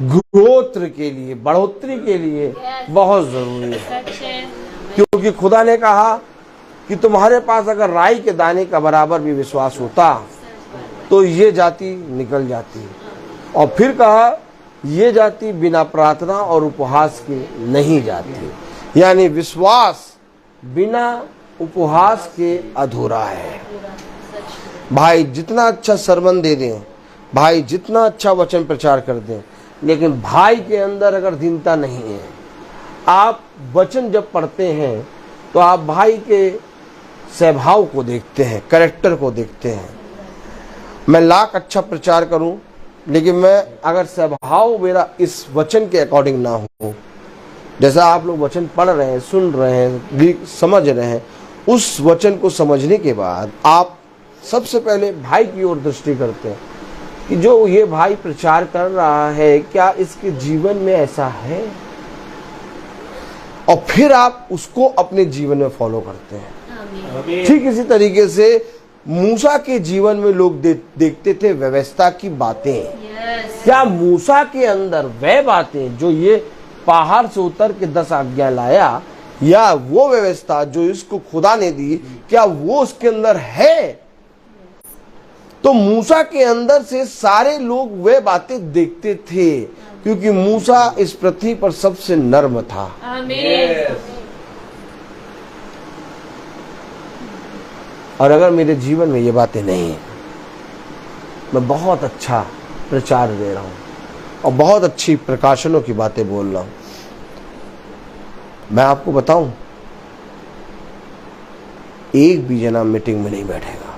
ग्रोथ के लिए, बढ़ोतरी के लिए बहुत जरूरी है। क्योंकि खुदा ने कहा कि तुम्हारे पास अगर राई के दाने का बराबर भी विश्वास होता तो ये जाति निकल जाती। और फिर कहा ये जाति बिना प्रार्थना और उपहास के नहीं जाती। यानी विश्वास बिना उपहास के अधूरा है। भाई जितना अच्छा सरमन दे दें, भाई जितना अच्छा वचन प्रचार कर दें, लेकिन भाई के अंदर अगर दीनता नहीं है, आप वचन जब पढ़ते हैं तो आप भाई के स्वभाव को देखते हैं, कैरेक्टर को देखते हैं। मैं लाख अच्छा प्रचार करूं, लेकिन मैं अगर स्वभाव मेरा इस वचन के अकॉर्डिंग ना हो, जैसा आप लोग वचन पढ़ रहे हैं, सुन रहे हैं, समझ रहे हैं, उस वचन को समझने के बाद आप सबसे पहले भाई की ओर दृष्टि करते हैं कि जो ये भाई प्रचार कर रहा है क्या इसके जीवन में ऐसा है, और फिर आप उसको अपने जीवन में फॉलो करते हैं। ठीक इसी तरीके से मूसा के जीवन में लोग देखते थे व्यवस्था की बातें। यस। क्या मूसा के अंदर वह बातें जो ये पहाड़ से उतर के 10 आज्ञा लाया, या वो व्यवस्था जो इसको खुदा ने दी, क्या वो उसके अंदर है? तो मूसा के अंदर से सारे लोग वे बातें देखते थे, क्योंकि मूसा इस पृथ्वी पर सबसे नर्म था। आमीन। और अगर मेरे जीवन में ये बातें नहीं है, मैं बहुत अच्छा प्रचार दे रहा हूं और बहुत अच्छी प्रकाशनों की बातें बोल रहा हूं, मैं आपको बताऊं, एक भी जना मीटिंग में नहीं बैठेगा।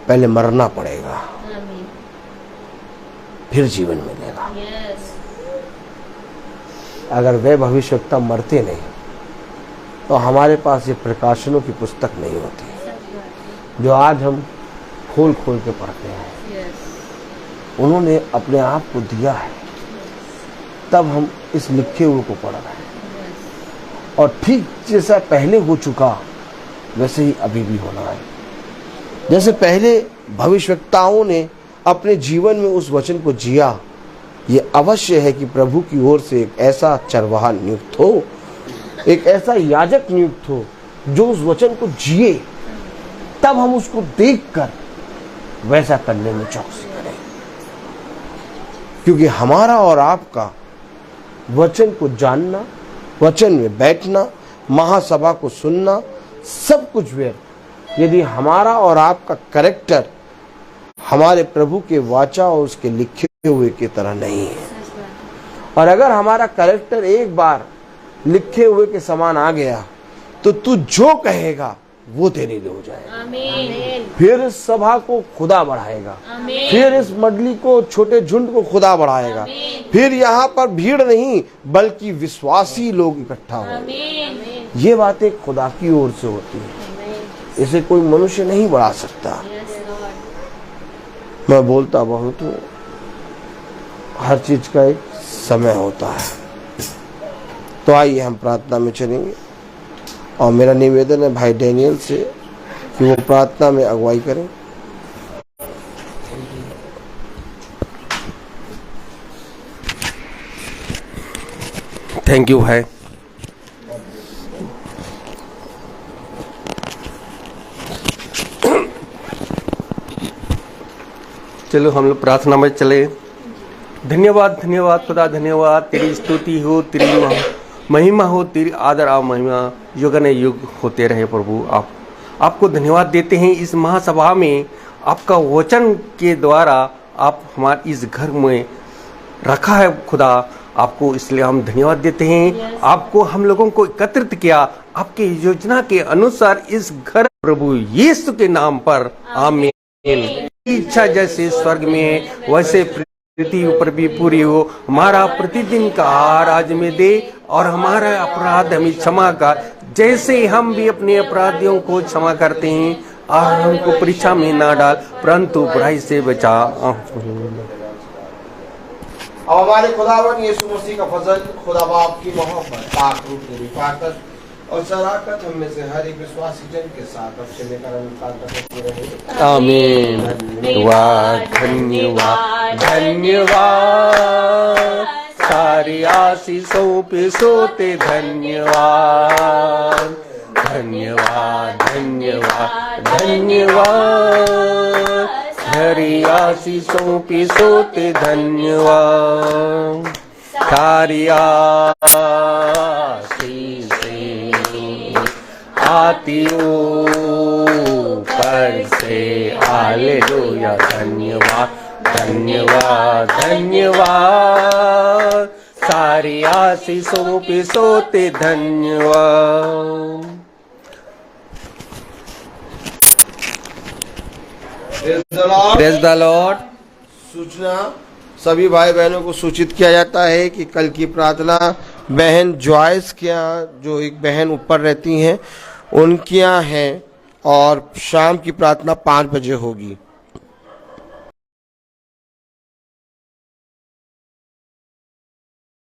पहले मरना पड़ेगा, आमीन। फिर जीवन मिलेगा। यस। अगर वे भविष्यवक्ता मरते नहीं तो हमारे पास ये प्रकाशनों की पुस्तक नहीं होती जो आज हम खोल खोल के पढ़ते हैं। यस। उन्होंने अपने आप को दिया है, तब हम इस लिखे हुए को पढ़ रहे हैं। और ठीक जैसा पहले हो चुका वैसे ही अभी भी होना है। जैसे पहले भविष्यवक्ताओं ने अपने जीवन में उस वचन को जिया, ये अवश्य है कि प्रभु की ओर से एक ऐसा चरवाहा नियुक्त हो, एक ऐसा याजक नियुक्त हो जो उस वचन को जिए, तब हम उसको देखकर वैसा करने में चौकसी करें। क्योंकि हमारा और आपका वचन को जानना, वचन में बैठना, महासभा को सुनना, सब कुछ व्यर्थ यदि हमारा और आपका कैरेक्टर हमारे प्रभु के वाचा और उसके लिखे हुए की तरह नहीं है। और अगर हमारा कैरेक्टर एक बार लिखे हुए के समान आ गया तो तू जो कहेगा वो तेरे लिए हो जाएगा। आमीन। फिर इस सभा को खुदा बढ़ाएगा, आमीन। फिर इस मंडली को, छोटे झुंड को खुदा बढ़ाएगा, आमीन। फिर यहाँ पर भीड़ नहीं बल्कि विश्वासी लोग इकट्ठा होंगे। आमीन। ये बातें खुदा की ओर से होती है, इसे कोई मनुष्य नहीं बढ़ा सकता। Yes Lord. मैं बोलता बहुत हूँ, हर चीज का एक समय होता है। तो आइए हम प्रार्थना में चलेंगे और मेरा निवेदन है भाई डैनियल से कि वो प्रार्थना में अगुवाई करें। थैंक यू भाई। चलो हम लोग प्रार्थना में चले। धन्यवाद धन्यवाद खुदा, धन्यवाद, तेरी स्तुति हो, तेरी महिमा हो, तेरी आदर और महिमा युग ने युग होते रहे प्रभु। आपको धन्यवाद देते हैं इस महासभा में आपका वचन के द्वारा आप हमारे इस घर में रखा है खुदा। आपको इसलिए हम धन्यवाद देते हैं। आपको हम लोगों को एकत्रित किया आपके योजना के अनुसार इस घर प्रभु यीशु के नाम पर। आमीन। इच्छा जैसे स्वर्ग में है वैसे पृथ्वी ऊपर भी पूरी हो। हमारा प्रतिदिन का आहार आज में दे और हमारा अपराध हमें क्षमा कर जैसे हम भी अपने अपराधियों को क्षमा करते हैं, और हमको परीक्षा में ना डाल परंतु बुराई से बचा। अब हमारे खुदावन यीशु मसीह का फजल, खुदा बाप की मोहब्बत, पाक रूह की रिफाकत और शराकत हम में से हर एक विश्वासी जन के साथ अब से लेकर अनंत तक होती रहे। आमीन। धन्यवाद धन्यवाद धन्यवाद, सारी आशीषों पे सोते धन्यवाद धन्यवाद धन्यवाद धन्यवाद, सारी आशीषों पे सोते धन्यवाद। सारी आशीषें आती ऊपर से, हालेलुया। धन्यवाद धन्यवाद धन्यवाद, सारी आशीषों पे सोते धन्यवाद। Praise the Lord. सूचना सभी भाई बहनों को सूचित किया जाता है कि कल की प्रार्थना बहन जॉयस के यहाँ, जो एक बहन ऊपर रहती हैं, उनके यहाँ है और शाम की प्रार्थना 5 बजे होगी।